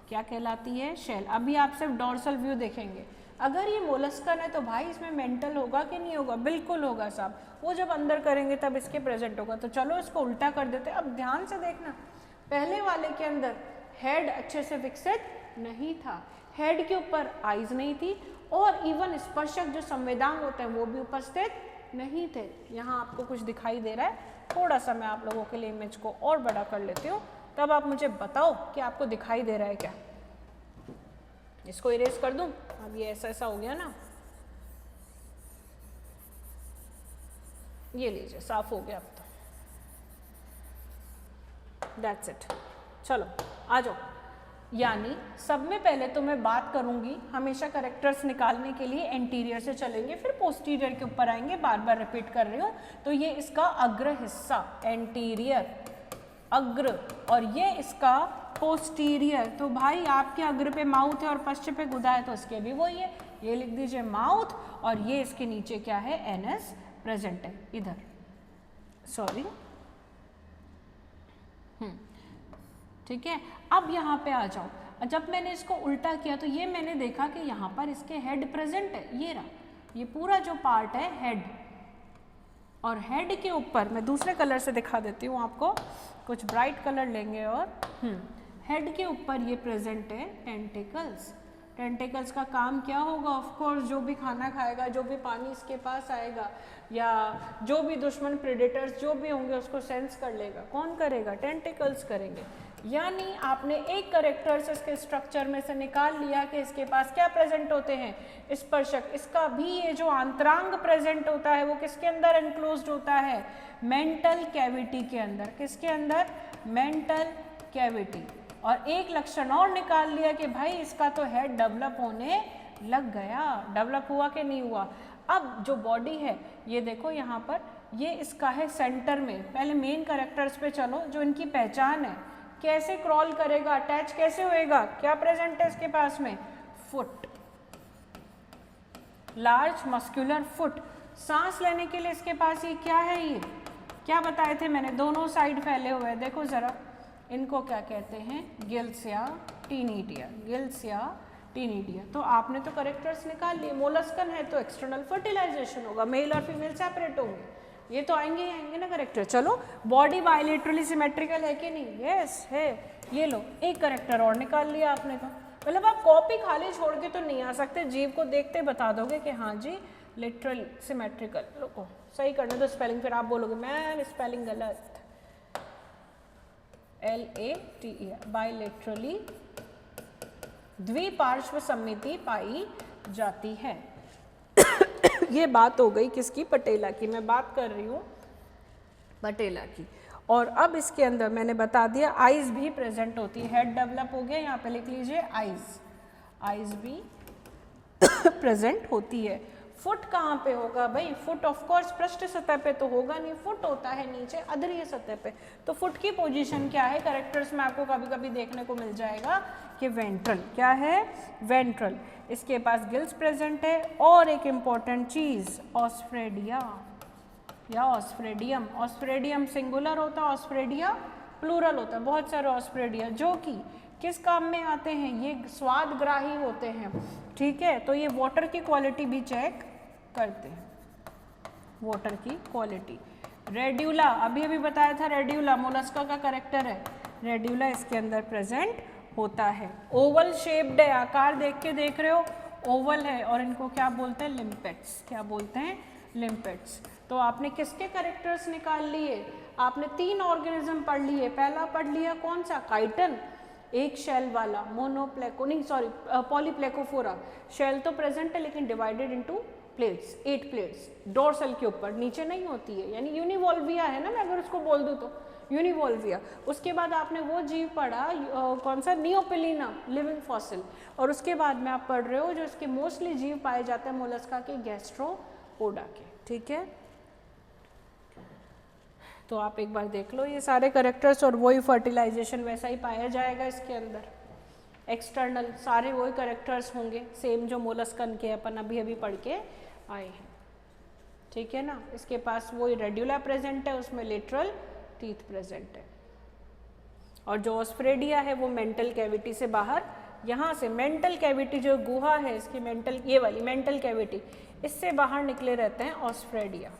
क्या कहलाती है? शेल। अभी आप सिर्फ डॉर्सल व्यू देखेंगे। अगर ये मोलस्कन है तो भाई इसमें मेंटल होगा कि नहीं होगा? बिल्कुल होगा साहब। वो जब अंदर करेंगे तब इसके प्रेजेंट होगा। तो चलो इसको उल्टा कर देते हैं। अब ध्यान से देखना, पहले वाले के अंदर हेड अच्छे से विकसित नहीं था, हेड के ऊपर आईज नहीं थी, और इवन स्पर्शक जो संवेदांग होते हैं वो भी उपस्थित नहीं थे। यहाँ आपको कुछ दिखाई दे रहा है, थोड़ा सा मैं आप लोगों के लिए इमेज को और बड़ा कर लेती हूँ, तब आप मुझे बताओ कि आपको दिखाई दे रहा है क्या। इसको इरेज कर दूं? अब ये ऐसा ऐसा हो गया ना, ये लीजिए साफ हो गया अब तो। That's it. चलो आ जाओ। यानी सब में पहले तो मैं बात करूंगी, हमेशा करेक्टर्स निकालने के लिए एंटीरियर से चलेंगे, फिर पोस्टीरियर के ऊपर आएंगे, बार बार रिपीट कर रही हूँ। तो ये इसका अग्र हिस्सा एंटीरियर, अग्र, और ये इसका पोस्टीरियर। तो भाई आपके अग्र पे माउथ है और पश्च पे गुदा है, तो इसके भी वही है, ये लिख दीजिए माउथ, और ये इसके नीचे क्या है? एनस प्रेजेंट है इधर, सॉरी। ठीक है, अब यहाँ पे आ जाओ। जब मैंने इसको उल्टा किया तो ये मैंने देखा कि यहाँ पर इसके हेड प्रेजेंट है, ये रहा, ये पूरा जो पार्ट है हेड, और हेड के ऊपर मैं दूसरे कलर से दिखा देती हूँ आपको, कुछ ब्राइट कलर लेंगे, और हेड के ऊपर ये प्रेजेंट है टेंटिकल्स। टेंटिकल्स का काम क्या होगा? ऑफ कोर्स जो भी खाना खाएगा, जो भी पानी इसके पास आएगा, या जो भी दुश्मन प्रेडेटर्स जो भी होंगे उसको सेंस कर लेगा। कौन करेगा? टेंटिकल्स करेंगे। यानी आपने एक करेक्टर्स इसके स्ट्रक्चर में से निकाल लिया कि इसके पास क्या प्रेजेंट होते हैं? स्पर्शक। इसका भी ये जो आंतरांग प्रेजेंट होता है वो किसके अंदर एनक्लोज्ड होता है? मेंटल कैविटी के अंदर। किसके अंदर? Mantle cavity. और एक लक्षण और निकाल लिया कि भाई इसका तो हेड डेवलप होने लग गया। डेवलप हुआ कि नहीं हुआ? अब जो बॉडी है ये देखो यहाँ पर, ये इसका है सेंटर में। पहले मेन कैरेक्टर्स पे चलो, जो इनकी पहचान है। कैसे क्रॉल करेगा, अटैच कैसे होएगा, क्या प्रेजेंट है इसके पास में? Foot, large muscular foot. सांस लेने के लिए इसके पास ये क्या है? ये क्या बताए थे मैंने? दोनों साइड फैले हुए हैं। देखो जरा, इनको क्या कहते हैं? गिल्स या टीनिडिया। गिल्स या टीनिडिया। तो आपने तो करेक्टर्स निकाल लिए। मोलस्कन है तो एक्सटर्नल फर्टिलाइजेशन होगा, मेल और फीमेल सेपरेट होंगे, ये तो आएंगे ही आएंगे ना करेक्टर। चलो, बॉडी बायलेटरली सिमेट्रिकल है कि नहीं? यस है। ये लो, एक करेक्टर और निकाल लिया आपने तो। मतलब आप कॉपी खाली छोड़ के तो नहीं आ सकते, जीव को देखते बता दोगे कि हाँ जी लिटरल सिमेट्रिकल। लोगो सही करना तो स्पेलिंग, फिर आप बोलोगे मैम स्पेलिंग गलत। LATER, बायलेटरली द्विपार्श्व सममिति पाई जाती है। ये बात हो गई किसकी? पटेला की। मैं बात कर रही हूँ पटेला की। और अब इसके अंदर मैंने बता दिया आइज भी प्रेजेंट होती है। हेड डेवलप हो गया, यहाँ पे लिख लीजिए आइज, आइज भी प्रेजेंट होती है। फुट कहाँ पे होगा भाई? फुट ऑफ कोर्स पृष्ठ सतह पे तो होगा नहीं, फुट होता है नीचे अधरीय सतह पे। तो फुट की पोजीशन क्या है? कैरेक्टर्स में आपको कभी कभी देखने को मिल जाएगा कि वेंट्रल। क्या है? वेंट्रल। इसके पास गिल्स प्रेजेंट है, और एक इम्पॉर्टेंट चीज ऑस्फ्रेडिया या ऑस्फ्रेडियम। ऑस्फ्रेडियम सिंगुलर होता है, ऑस्फ्रेडिया प्लूरल होता है। बहुत सारे ऑस्फ्रेडिया जो कि किस काम में आते हैं? ये स्वादग्राही होते हैं। ठीक है, तो ये वाटर की क्वालिटी भी चेक करते हैं, वाटर की क्वालिटी। रेड्यूला, अभी अभी बताया था, रेड्यूला मोलस्का का करेक्टर है। रेड्यूला इसके अंदर प्रेजेंट होता है। ओवल शेप्ड है, आकार देख के देख रहे हो, ओवल है। और इनको क्या बोलते हैं? लिम्पेट्स। क्या बोलते हैं? लिम्पेट्स। तो आपने किसके करेक्टर्स निकाल लिए? आपने 3 ऑर्गेनिज्म पढ़ लिए। पहला पढ़ लिया कौन सा? काइटन, एक शेल वाला, मोनोप्लेको नहीं सॉरी पॉलीप्लेकोफोरा। शेल तो प्रेजेंट है लेकिन divided into plates, 8 plates dorsal के ऊपर, नीचे नहीं होती है। यानी यूनिवॉल्विया है ना, मैं अगर उसको बोल दूँ तो यूनिवॉल्विया। उसके बाद आपने वो जीव पढ़ा कौन सा? नियोपिलीना, लिविंग फॉसिल। और उसके बाद में आप पढ़ रहे हो जो इसके मोस्टली जीव पाए जाते हैं मोलस्का के, गैस्ट्रोपोडा के। ठीक है, तो आप एक बार देख लो ये सारे करेक्टर्स, और वही फर्टिलाइजेशन वैसा ही पाया जाएगा इसके अंदर। एक्सटर्नल सारे वही करेक्टर्स होंगे, सेम जो मोलस्कन के अपन अभी अभी पढ़ के आए हैं। ठीक है ना। इसके पास वो रेड्यूला प्रेजेंट है, उसमें लेटरल टीथ प्रेजेंट है। और जो ऑस्फ्रेडिया है वो मेंटल कैविटी से बाहर, यहाँ से मेंटल कैविटी जो गुहा है इसकी, मेंटल ये वाली मेंटल कैविटी, इससे बाहर निकले रहते हैं ऑस्फ्रेडिया,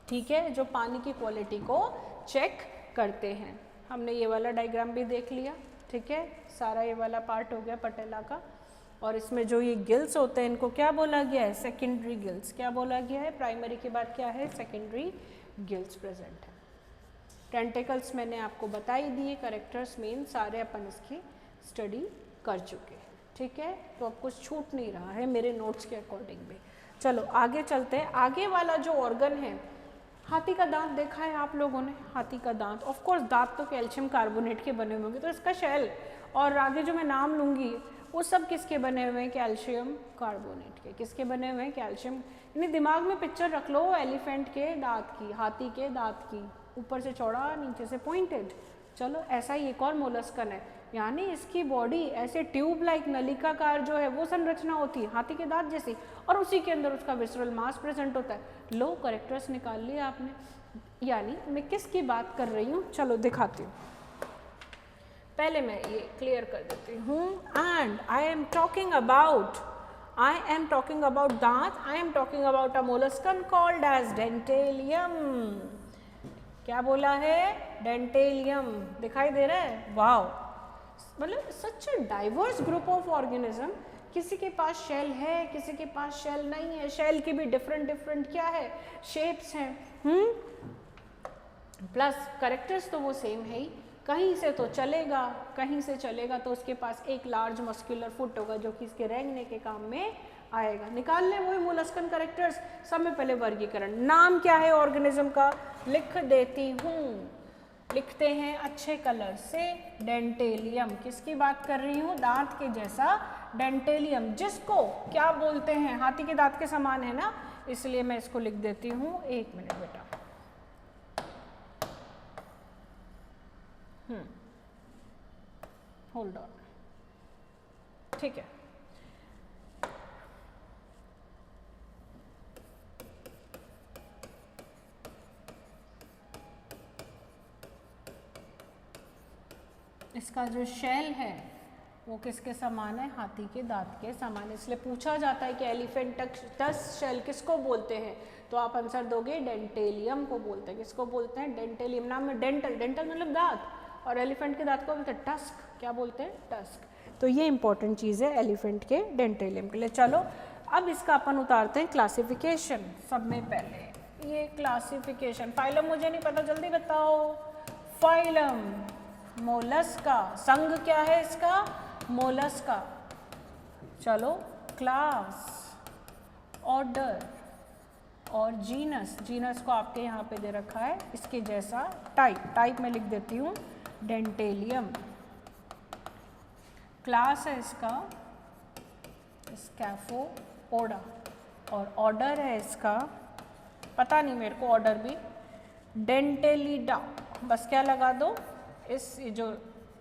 ठीक है, जो पानी की क्वालिटी को चेक करते हैं। हमने ये वाला डायग्राम भी देख लिया, ठीक है, सारा ये वाला पार्ट हो गया पटेला का। और इसमें जो ये गिल्स होते हैं इनको क्या बोला गया है, सेकेंडरी गिल्स। क्या बोला गया है, प्राइमरी के बाद क्या है, सेकेंडरी गिल्स प्रेजेंट है। टेंटिकल्स मैंने आपको बताई दिए, करेक्टर्स मेन सारे अपन इसकी स्टडी कर चुके हैं, ठीक है। तो अब कुछ छूट नहीं रहा है मेरे नोट्स के अकॉर्डिंग भी। चलो आगे चलते हैं। आगे वाला जो ऑर्गन है, हाथी का दांत देखा है आप लोगों ने, हाथी का दांत, ऑफ कोर्स दांत तो कैल्शियम कार्बोनेट के बने हुए होंगे, तो इसका शेल और आगे जो मैं नाम लूँगी वो सब किसके बने हुए हैं, कैल्शियम कार्बोनेट के। किसके बने हुए हैं, कैल्शियम। यानी दिमाग में पिक्चर रख लो एलिफेंट के दांत की, हाथी के दांत की, ऊपर से चौड़ा नीचे से पॉइंटेड। चलो ऐसा ही एक और मोलस्कन है, यानी इसकी बॉडी ऐसे ट्यूब लाइक नलिकाकार जो है वो संरचना होती है हाथी के दांत जैसी, और उसी के अंदर उसका विसरल मास प्रेजेंट होता है। लो करेक्टर्स निकाल लिया आपने। यानी मैं किसकी बात कर रही हूँ, चलो दिखाती हूँ। पहले मैं ये क्लियर कर देती हूँ। And I am talking about दांत, I am talking about a molluscan called as dentalium. क्या बोला है, डेंटेलियम। दिखाई दे रहा है, वाओ, मतलब सच a diverse group of organism. किसी के पास शेल है, किसी के पास शेल नहीं है, शेल की भी डिफरेंट क्या है, शेप्स हैं, प्लस करेक्टर्स तो वो सेम है ही। कहीं से तो चलेगा, कहीं से चलेगा तो उसके पास एक लार्ज मस्कुलर फुट होगा जो कि इसके रेंगने के काम में आएगा। निकाल लें वही मोलस्कन करेक्टर्स। सब में पहले वर्गीकरण, नाम क्या है ऑर्गेनिज्म का, लिख देती हूँ, लिखते हैं अच्छे कलर से, डेंटेलियम। किसकी बात कर रही हूँ, दांत के जैसा डेंटेलियम, जिसको क्या बोलते हैं, हाथी के दांत के समान है ना, इसलिए मैं इसको लिख देती हूँ। एक मिनट बेटा, होल्ड ऑन, ठीक है। इसका जो शेल है वो किसके समान है, हाथी के दांत के समान। इसलिए पूछा जाता है कि एलिफेंटस शेल किसको बोलते हैं, तो आप आंसर दोगे डेंटेलियम को बोलते हैं। किसको बोलते हैं, डेंटेलियम। नाम में डेंटल, डेंटल मतलब दांत, और एलिफेंट के दांत को बोलते हैं टस्क। क्या बोलते हैं, टस्क। तो ये इंपॉर्टेंट चीज़ है एलिफेंट के डेंटेलियम के लिए। चलो अब इसका अपन उतारते हैं क्लासिफिकेशन। सब में पहले ये क्लासिफिकेशन, फाइलम मुझे नहीं पता, जल्दी बताओ। फाइलम मोलस्का, संघ क्या है इसका, मोलस्का। चलो क्लास, ऑर्डर और जीनस, जीनस को आपके यहाँ पे दे रखा है इसके जैसा टाइप, टाइप में लिख देती हूँ डेंटेलियम। क्लास है इसका स्कैफोपोडा, और ऑर्डर है इसका, पता नहीं मेरे को ऑर्डर भी, डेंटेलिडा। बस क्या लगा दो, इस जो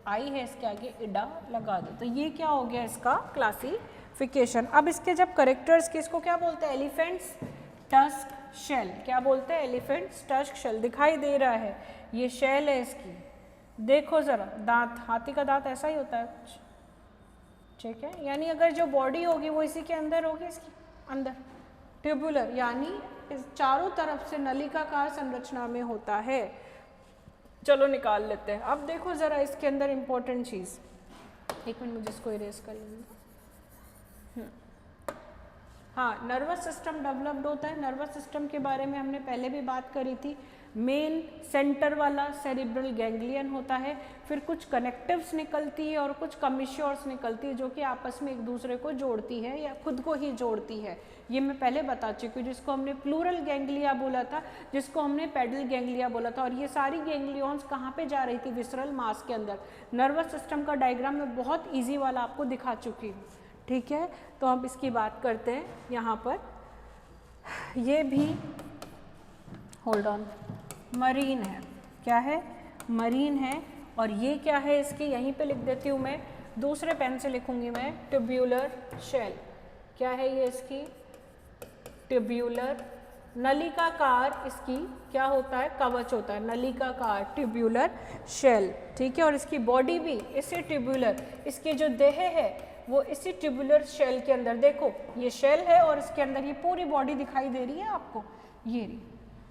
आई है इसके आगे इडा लगा दो। तो ये क्या हो गया इसका क्लासिफिकेशन। अब इसके जब करेक्टर्स के, इसको क्या बोलते हैं, एलिफेंट्स टस्क शेल। क्या बोलते हैं, एलिफेंट्स टस्क शेल। दिखाई दे रहा है ये शेल है इसकी, देखो ज़रा, दांत, हाथी का दांत ऐसा ही होता है कुछ, ठीक है। यानी अगर जो बॉडी होगी वो इसी के अंदर होगी, इसकी अंदर ट्यूबुलर, यानी इस चारों तरफ से नलिकाकार संरचना में होता है। चलो निकाल लेते हैं। अब देखो ज़रा इसके अंदर इम्पोर्टेंट चीज़, एक मिनट मुझे इसको इरेज कर लेंगे। हाँ, नर्वस सिस्टम डेवलप्ड होता है। नर्वस सिस्टम के बारे में हमने पहले भी बात करी थी। मेन सेंटर वाला सेरिब्रल गैंग्लियन होता है, फिर कुछ कनेक्टिव्स निकलती है और कुछ कमिश्योर्स निकलती है जो कि आपस में एक दूसरे को जोड़ती है या खुद को ही जोड़ती है। ये मैं पहले बता चुकी हूँ, जिसको हमने प्लूरल गैंग्लिया बोला था, जिसको हमने पेडल गैंग्लिया बोला था। और ये सारी गैंग्लियंस कहाँ पे जा रही थी, विसरल मास के अंदर। नर्वस सिस्टम का डायग्राम मैं बहुत ईजी वाला आपको दिखा चुकी हूँ, ठीक है। तो हम इसकी बात करते हैं यहाँ पर। ये भी होल्ड ऑन, मरीन है। क्या है, मरीन है। और ये क्या है इसकी, यहीं पे लिख देती हूँ मैं, दूसरे पेन से लिखूंगी मैं, ट्यूब्यूलर शेल। क्या है ये इसकी, ट्यूब्यूलर, नलिकाकार इसकी क्या होता है, कवच होता है, नलिकाकार ट्यूब्यूलर शेल, ठीक है। और इसकी बॉडी भी इसी ट्यूब्यूलर, इसकी जो देह है वो इसी ट्यूब्यूलर शेल के अंदर, देखो ये शेल है और इसके अंदर ये पूरी बॉडी दिखाई दे रही है आपको, ये रही,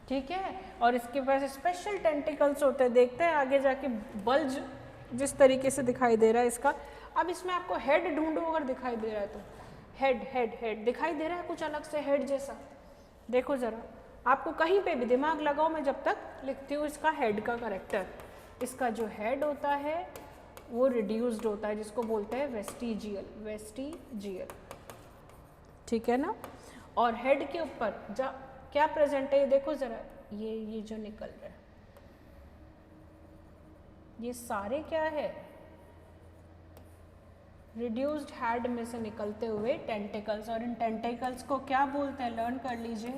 ठीक है। और इसके पास स्पेशल टेंटिकल्स होते हैं, देखते हैं आगे जाके बल्ज जिस तरीके से दिखाई दे रहा है इसका। अब इसमें आपको हेड ढूंढो अगर दिखाई दे रहा है तो, हेड हेड हेड दिखाई दे रहा है कुछ अलग से हेड जैसा, देखो ज़रा, आपको कहीं पे भी दिमाग लगाओ, मैं जब तक लिखती हूँ इसका हेड का करेक्टर। इसका जो हेड होता है वो रिड्यूस्ड होता है, जिसको बोलते हैं वेस्टिजियल, वेस्टिजियल, ठीक है ना। और हेड के ऊपर क्या प्रेजेंट है, ये देखो ज़रा, ये जो निकल रहा है, ये सारे क्या है, रिड्यूस्ड हेड में से निकलते हुए टेंटिकल्स। और इन टेंटिकल्स को क्या बोलते हैं, लर्न कर लीजिए,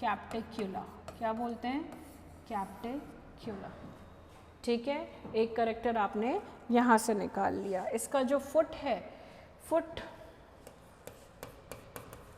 कैप्टिक्यूला। क्या बोलते हैं, कैप्टिक्यूला, ठीक है। एक करेक्टर आपने यहाँ से निकाल लिया। इसका जो फुट है, फुट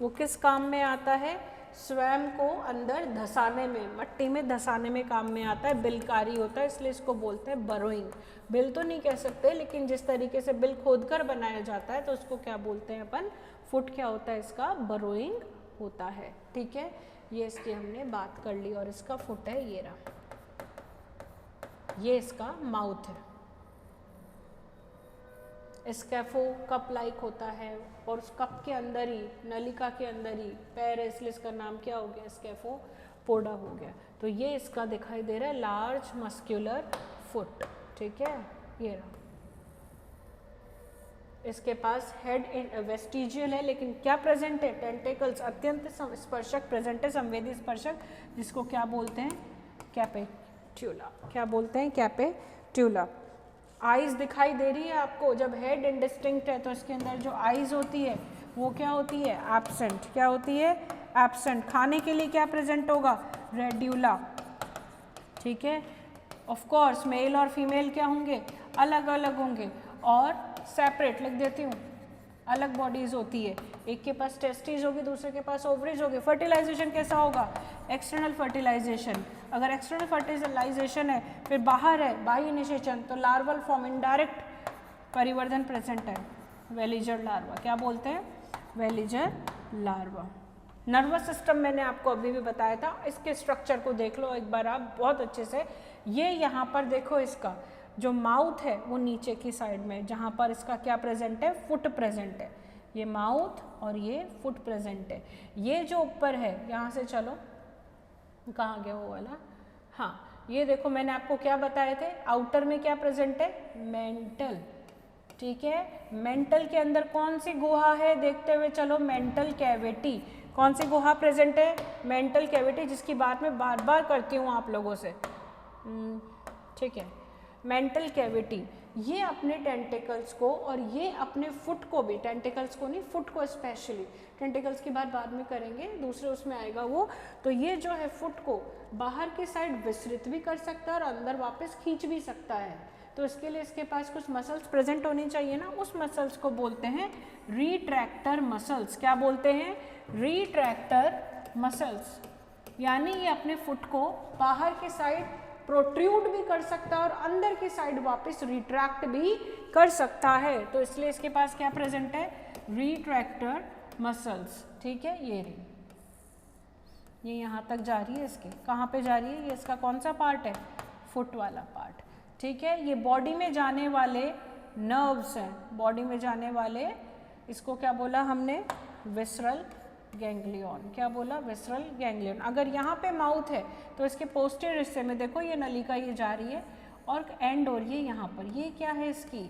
वो किस काम में आता है, स्वयं को अंदर धसाने में, मट्टी में धसाने में काम में आता है, बिलकारी होता है, इसलिए इसको बोलते हैं बरोइंग। बिल तो नहीं कह सकते, लेकिन जिस तरीके से बिल खोदकर बनाया जाता है तो उसको क्या बोलते हैं अपन, फुट क्या होता है इसका, बरोइंग होता है, ठीक है। ये इसकी हमने बात कर ली। और इसका फुट है ये रहा, ये इसका माउथ है। स्कैफो कप लाइक होता है और उस कप के अंदर ही, नलिका के अंदर ही पैर है, इसलिए इसका नाम क्या हो गया, स्कैफो पोडा हो गया। तो ये इसका दिखाई दे रहा है लार्ज मस्क्यूलर फुट, ठीक है, ये रहा। इसके पास हेड वेस्टिजियल है, लेकिन क्या प्रेजेंट है, टेंटिकल्स, अत्यंत स्पर्शक प्रेजेंट है, संवेदी स्पर्शक, जिसको क्या बोलते हैं, कैपेट्यूला। क्या बोलते हैं, कैपेट्यूला। आइज़ दिखाई दे रही है आपको, जब हेड इंडिस्टिंक्ट है तो इसके अंदर जो आइज़ होती है वो क्या होती है, एब्सेंट। क्या होती है, एब्सेंट। खाने के लिए क्या प्रेजेंट होगा, रेड्यूला, ठीक है। ऑफ कोर्स मेल और फीमेल क्या होंगे, अलग अलग होंगे। और सेपरेट लिख देती हूँ, अलग बॉडीज़ होती है, एक के पास टेस्टिस होगी, दूसरे के पास ओवरीज होगी। फर्टिलाइजेशन कैसा होगा, एक्सटर्नल फर्टिलाइजेशन। अगर एक्सटर्नल फर्टिलाइजेशन है, फिर बाहर है, बाह्य निषेचन, तो लार्वल फॉर्म, इनडायरेक्ट परिवर्धन प्रेजेंट है, वेलिजर लार्वा। क्या बोलते हैं, वेलिजर लार्वा। नर्वस सिस्टम मैंने आपको अभी भी बताया था, इसके स्ट्रक्चर को देख लो एक बार आप बहुत अच्छे से। ये यहाँ पर देखो, इसका जो माउथ है वो नीचे की साइड में, जहाँ पर इसका क्या प्रेजेंट है, फुट प्रेजेंट है। ये माउथ और ये फुट प्रेजेंट है। ये जो ऊपर है, यहाँ से चलो, कहाँ गया वो वाला, हाँ ये देखो, मैंने आपको क्या बताए थे, आउटर में क्या प्रेजेंट है, मेंटल, ठीक है। मेंटल के अंदर कौन सी गुहा है, देखते हुए चलो, मेंटल कैविटी। कौन सी गुहा प्रेजेंट है, मेंटल कैविटी, जिसकी बात मैं बार बार करती हूँ आप लोगों से, ठीक है। मेंटल कैविटी, ये अपने टेंटिकल्स को और ये अपने फुट को भी, टेंटिकल्स को नहीं, फुट को स्पेशली, टेंटिकल्स की बात बाद में करेंगे, दूसरे उसमें आएगा वो। तो ये जो है फुट को बाहर की साइड विस्तृत भी कर सकता है और अंदर वापस खींच भी सकता है। तो इसके लिए इसके पास कुछ मसल्स प्रेजेंट होनी चाहिए ना, उस मसल्स को बोलते हैं रिट्रैक्टर मसल्स। क्या बोलते हैं, रिट्रैक्टर मसल्स। यानी ये अपने फुट को बाहर की साइड प्रोट्रूड भी कर सकता है और अंदर की साइड वापस रिट्रैक्ट भी कर सकता है। तो इसलिए इसके पास क्या प्रेजेंट है, रिट्रैक्टर मसल्स, ठीक है। ये रही, ये यहाँ तक जा रही है, इसके कहाँ पे जा रही है, ये इसका कौन सा पार्ट है, फुट वाला पार्ट, ठीक है। ये बॉडी में जाने वाले नर्व्स हैं, बॉडी में जाने वाले, इसको क्या बोला हमने, विसरल गैंग्लियन। क्या बोला, विसरल गैंग्लियन। अगर यहाँ पे माउथ है तो इसके पोस्टीरियर हिस्से में देखो, ये नलिका ये जा रही है और एंड और ये यहाँ पर, ये क्या है इसकी,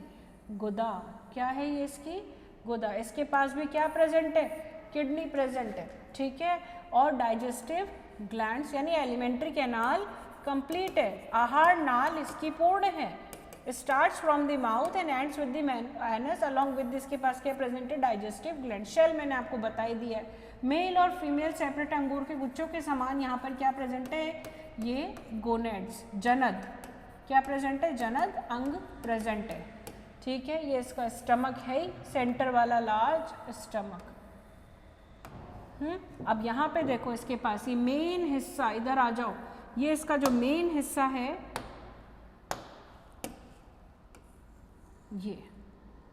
गुदा। क्या है ये इसकी, गुदा। इसके पास भी क्या प्रेजेंट है, किडनी प्रेजेंट है, ठीक है। और डाइजेस्टिव ग्लैंड्स यानी एलिमेंट्री कैनाल कंप्लीट है। आहार नाल इसकी पूर्ण है, starts from the mouth and ends with the anus, along with इसके पास क्या प्रेजेंट है, डाइजेस्टिव ग्लैंड। शेल मैंने आपको बताई दी है। मेल और फीमेल सेपरेट अंगूर के गुच्छों के समान यहाँ पर क्या प्रेजेंट है, ये गोनेड्स, जनद। क्या प्रेजेंट है, जनद अंग प्रेजेंट है, ठीक है। ये इसका स्टमक है, सेंटर वाला लार्ज स्टमक। अब यहाँ पे देखो इसके पास ये मेन हिस्सा, इधर आ जाओ, ये इसका जो मेन हिस्सा है ये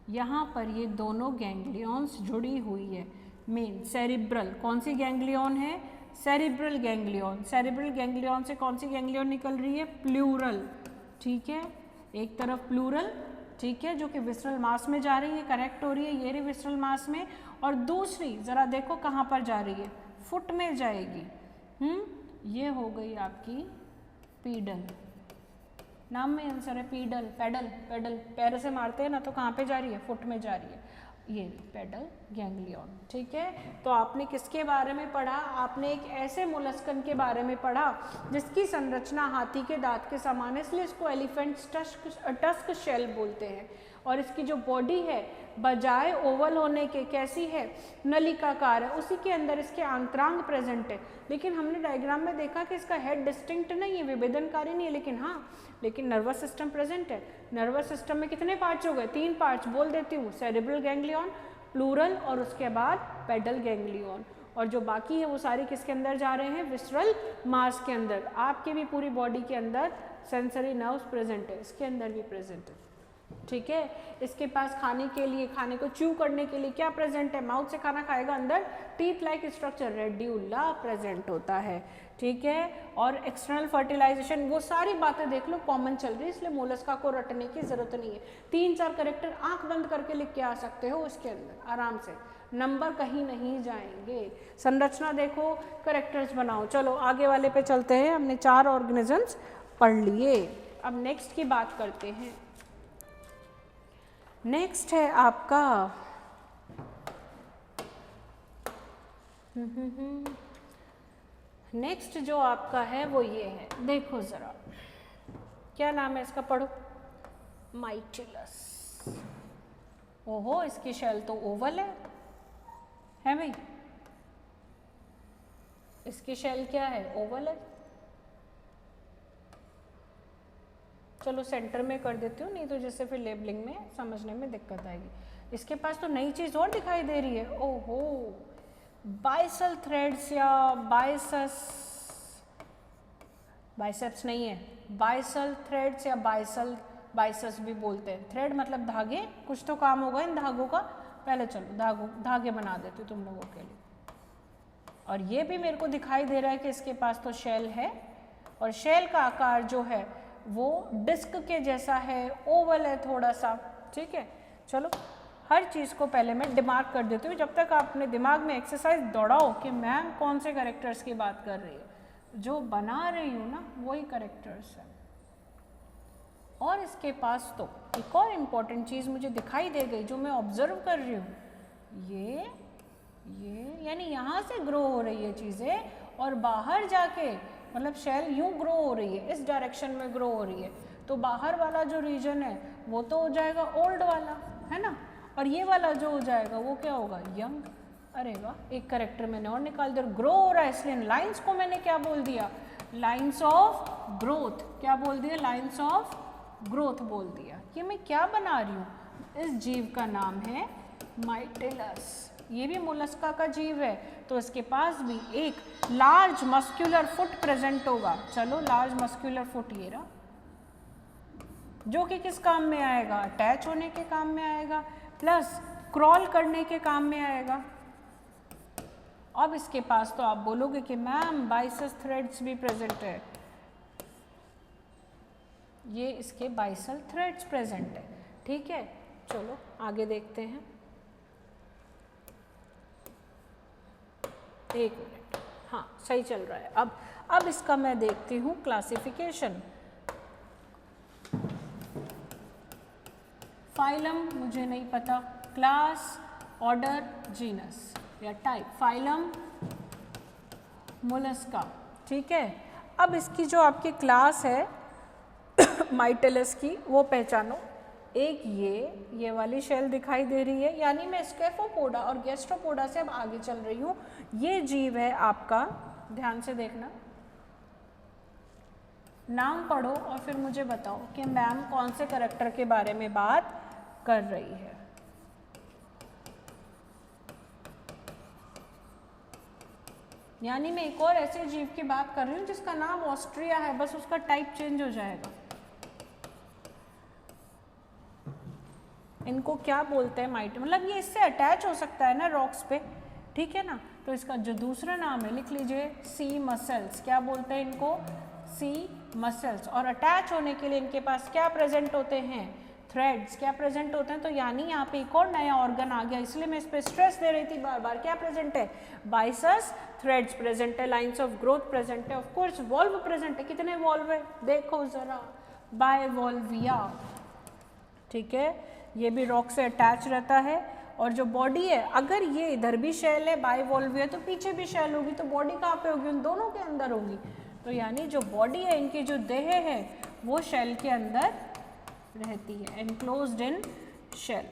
यहाँ पर ये दोनों गैंग्लियंस जुड़ी हुई है। मेन सेरिब्रल, कौन सी गैंग्लियन है? Cerebral ganglion. सेरिब्रल गैंग्लियन से कौन सी गैंग्लियन निकल रही है? प्लूरल। ठीक है, एक तरफ प्लूरल, ठीक है, जो कि विसरल मास में जा रही है, करेक्ट हो रही है, ये रही विसरल मास में। और दूसरी जरा देखो कहाँ पर जा रही है? फुट में जाएगी। ये हो गई आपकी पीडल, नाम में आंसर है पीडल, पेडल, पेडल पैर से मारते हैं ना, तो कहाँ पे जा रही है? फुट में जा रही है, ये पेडल गैंग्लियन। ठीक है, तो आपने किसके बारे में पढ़ा? आपने एक ऐसे मोलस्कन के बारे में पढ़ा जिसकी संरचना हाथी के दांत के समान है, इसलिए इसको एलिफेंट टस्क शेल बोलते हैं। और इसकी जो बॉडी है बजाय ओवल होने के कैसी है? नलिकाकार है, उसी के अंदर इसके आंतरांग प्रेजेंट है। लेकिन हमने डायग्राम में देखा कि इसका हेड डिस्टिंक्ट नहीं है, विभेदनकारी नहीं है, लेकिन नर्वस सिस्टम प्रेजेंट है। नर्वस सिस्टम में कितने पार्ट्स हो गए? 3 पार्ट्स बोल देती हूँ, सेरिब्रल गैंग्लियन, प्लूरल और उसके बाद पेडल गैंग्लियन। और जो बाकी है वो सारी किसके अंदर जा रहे हैं? विसरल मास के अंदर। आपके भी पूरी बॉडी के अंदर सेंसरी नर्व्स प्रेजेंट है, इसके अंदर भी प्रेजेंट है। ठीक है, इसके पास खाने के लिए, खाने को च्यू करने के लिए क्या प्रेजेंट है? माउथ से खाना खाएगा, अंदर teeth like structure radula present होता है। ठीक है, और एक्सटर्नल फर्टिलाइजेशन, वो सारी बातें देख लो कॉमन चल रही है, इसलिए मोलस्का को रटने की जरूरत नहीं है। 3-4 कैरेक्टर आंख बंद करके लिख के आ सकते हो उसके अंदर आराम से, नंबर कहीं नहीं जाएंगे। संरचना देखो, कैरेक्टर्स बनाओ। चलो आगे वाले पे चलते हैं, हमने 4 ऑर्गेनिजम्स पढ़ लिए। अब नेक्स्ट की बात करते हैं। नेक्स्ट है आपका नेक्स्ट जो आपका है वो ये है, देखो जरा क्या नाम है इसका, पढ़ो। माइटिलस। ओहो, इसकी शेल तो ओवल है भाई? इसकी शेल क्या है? ओवल है। चलो सेंटर में कर देती हूँ, नहीं तो जैसे फिर लेबलिंग में समझने में दिक्कत आएगी। इसके पास तो नई चीज़ और दिखाई दे रही है। ओहो, बाइसल थ्रेड्स या बाइसेप्स नहीं है, बाइसल थ्रेड्स या बाइसस भी बोलते हैं। थ्रेड मतलब धागे, कुछ तो काम होगा इन धागों का। पहले चलो धागे बना देती हूँ तुम लोगों के लिए। और ये भी मेरे को दिखाई दे रहा है कि इसके पास तो शेल है, और शेल का आकार जो है वो डिस्क के जैसा है, ओवल है थोड़ा सा। ठीक है, चलो हर चीज़ को पहले मैं दिमाग कर देती हूँ, जब तक आप अपने दिमाग में एक्सरसाइज दौड़ाओ कि मैम कौन से कैरेक्टर्स की बात कर रही है। जो बना रही हूँ ना वही कैरेक्टर्स है। और इसके पास तो एक और इम्पॉर्टेंट चीज़ मुझे दिखाई दे गई जो मैं ऑब्जर्व कर रही हूँ, ये यानी यहाँ से ग्रो हो रही है चीज़ें और बाहर जाके मतलब शेल यूँ ग्रो हो रही है, इस डायरेक्शन में ग्रो हो रही है। तो बाहर वाला जो रीजन है वो तो हो जाएगा ओल्ड वाला, है ना, और ये वाला जो हो जाएगा वो क्या होगा? यंग। अरे वाह, एक कैरेक्टर मैंने और निकाल दिया। ग्रो हो रहा है इसलिए लाइंस को मैंने क्या बोल दिया? Lines of growth. क्या बोल दिया? लाइंस ऑफ ग्रोथ बोल दिया। कि मैं क्या बना रही हूँ? इस जीव का नाम है माइटिलस। ये भी मोलस्का का जीव है, तो इसके पास भी एक लार्ज मस्कुलर फुट प्रेजेंट होगा। चलो, लार्ज मस्कुलर फुट ये रहा, जो कि किस काम में आएगा? अटैच होने के काम में आएगा, प्लस क्रॉल करने के काम में आएगा। अब इसके पास तो आप बोलोगे कि मैम बाइसेस थ्रेड्स भी प्रेजेंट है, ये इसके बाइसल थ्रेड्स प्रेजेंट है। ठीक है, चलो आगे देखते हैं। एक मिनट, हाँ सही चल रहा है। अब इसका मैं देखती हूँ क्लासिफिकेशन। फाइलम मुझे नहीं पता, क्लास, ऑर्डर, जीनस या टाइप। Phylum Mollusca. ठीक है, अब इसकी जो आपकी क्लास है माइटिलस की वो पहचानो। एक ये वाली शेल दिखाई दे रही है, यानी मैं स्केफोपोडा और गैस्ट्रोपोडा से अब आगे चल रही हूँ। ये जीव है आपका, ध्यान से देखना, नाम पढ़ो और फिर मुझे बताओ कि मैम कौन से कैरेक्टर के बारे में बात कर रही है। यानी मैं एक और ऐसे जीव की बात कर रही हूँ जिसका नाम ऑस्ट्रिया है, बस उसका टाइप चेंज हो जाएगा। इनको क्या बोलते हैं माइट, मतलब ये इससे अटैच हो सकता है ना रॉक्स पे, ठीक है ना। तो इसका जो दूसरा नाम है लिख लीजिए सी मसल्स। क्या बोलते हैं इनको? सी मसल्स। और अटैच होने के लिए इनके पास क्या प्रेजेंट होते हैं? थ्रेड्स। क्या प्रेजेंट होते हैं? तो यानी यहाँ पे एक और नया ऑर्गन आ गया, इसलिए मैं इस पर स्ट्रेस दे रही थी बार बार। क्या प्रेजेंट है? बाइसस थ्रेड्स प्रेजेंट है, लाइंस ऑफ ग्रोथ प्रेजेंट है, ऑफ कोर्स वॉल्व प्रेजेंट है। कितने वॉल्व है देखो जरा, बाइवॉल्विया, ठीक है। ये भी रॉक से अटैच रहता है। और जो बॉडी है, अगर ये इधर भी शेल है बाइवॉल्विया, तो पीछे भी शेल होगी, तो बॉडी कहाँ पे होगी? उन दोनों के अंदर होगी। तो यानी जो बॉडी है, इनकी जो देह है, वो शेल के अंदर रहती है, एनक्लोज्ड इन शेल।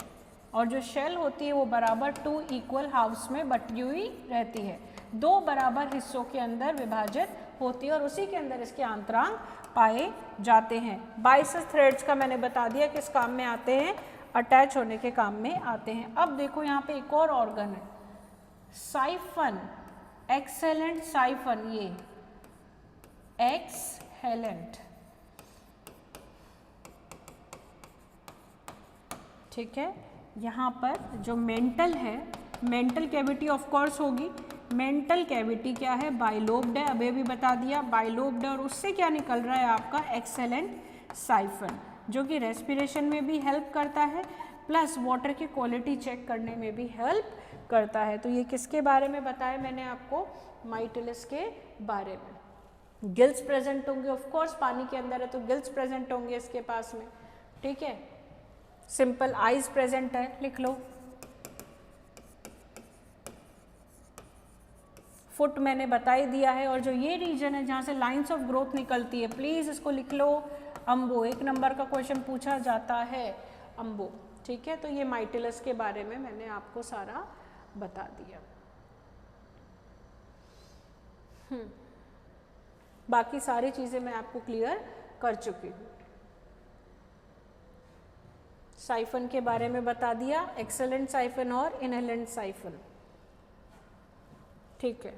और जो शेल होती है वो बराबर 2 इक्वल हाउस में बटी हुई रहती है, 2 बराबर हिस्सों के अंदर विभाजित होती है, और उसी के अंदर इसके आंतरांग पाए जाते हैं। बाइसस थ्रेड्स का मैंने बता दिया किस काम में आते हैं, अटैच होने के काम में आते हैं। अब देखो यहाँ पे एक और ऑर्गन है, साइफन, एक्सेलेंट साइफन, ये एक्सहेलेंट, ठीक है। यहाँ पर जो मेंटल है, मेंटल कैविटी ऑफ कोर्स होगी। मेंटल कैविटी क्या है? बाइलोब्ड है, अभी भी बता दिया बाइलोब्ड है। और उससे क्या निकल रहा है आपका? एक्सेलेंट साइफन, जो कि रेस्पिरेशन में भी हेल्प करता है, प्लस वाटर की क्वालिटी चेक करने में भी हेल्प करता है। तो ये किसके बारे में बताया मैंने आपको? माइटिलिस के बारे में। गिल्स प्रेजेंट होंगे, ऑफ कोर्स पानी के अंदर है तो गिल्स प्रेजेंट होंगे इसके पास में, ठीक है। सिंपल आइज प्रेजेंट है, लिख लो। फुट मैंने बता ही दिया है। और जो ये रीजन है जहाँ से लाइंस ऑफ ग्रोथ निकलती है, प्लीज़ इसको लिख लो, अम्बो। 1 नंबर का क्वेश्चन पूछा जाता है, अम्बो, ठीक है। तो ये माइटिलस के बारे में मैंने आपको सारा बता दिया। बाकी सारी चीज़ें मैं आपको क्लियर कर चुकी हूँ। साइफन के बारे में बता दिया, एक्सेलेंट साइफन और इनहेलेंट साइफन, ठीक है।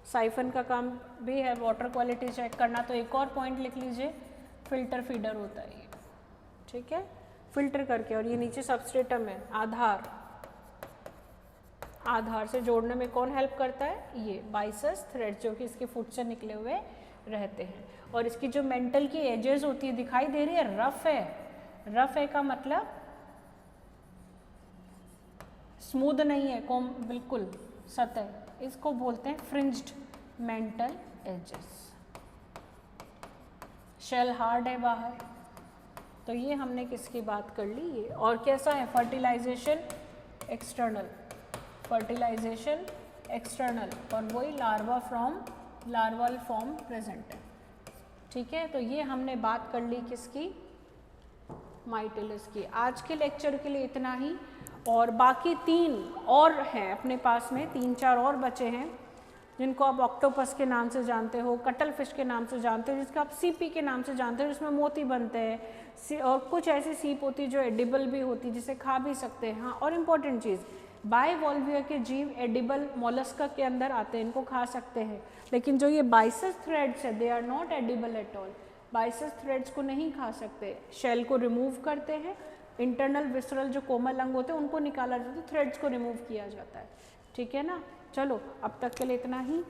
साइफन का काम भी है वाटर क्वालिटी चेक करना। तो एक और पॉइंट लिख लीजिए, फिल्टर फीडर होता है ये, ठीक है, फिल्टर करके। और ये नीचे सबस्ट्रेटम है, आधार, आधार से जोड़ने में कौन हेल्प करता है? ये बाइसस थ्रेड, जो कि इसके फुट से निकले हुए रहते हैं। और इसकी जो मेंटल की एजेस होती है, दिखाई दे रही है, रफ है। रफ है का मतलब स्मूथ नहीं है, कॉम बिल्कुल सतह, इसको बोलते हैं fringed mantle edges. Shell hard है बाहर। तो ये हमने किसकी बात कर ली, ये। और कैसा है? फर्टिलाइजेशन एक्सटर्नल, फर्टिलाइजेशन एक्सटर्नल, और वही लार्वल फॉर्म प्रेजेंट है, ठीक है। तो ये हमने बात कर ली किसकी? माइटिलिस की। आज के लेक्चर के लिए इतना ही। और बाकी 3 और हैं अपने पास में, 3-4 और बचे हैं, जिनको आप ऑक्टोपस के नाम से जानते हो, कटल फिश के नाम से जानते हो, जिसका आप सीपी के नाम से जानते हो, जिसमें मोती बनते हैं। और कुछ ऐसी सीप होती है जो एडिबल भी होती है, जिसे खा भी सकते हैं। हाँ, और इम्पॉर्टेंट चीज़, बाइवॉल्विया के जीव एडिबल मोलस्का के अंदर आते हैं, इनको खा सकते हैं। लेकिन जो ये बाइसस थ्रेड्स है, they are not edible at all. Byssus threads को नहीं खा सकते, शेल को रिमूव करते हैं। इंटरनल विसरल जो कोमल अंग होते हैं उनको निकाला जाता है, थ्रेड्स को रिमूव किया जाता है, ठीक है ना। चलो अब तक के लिए इतना ही।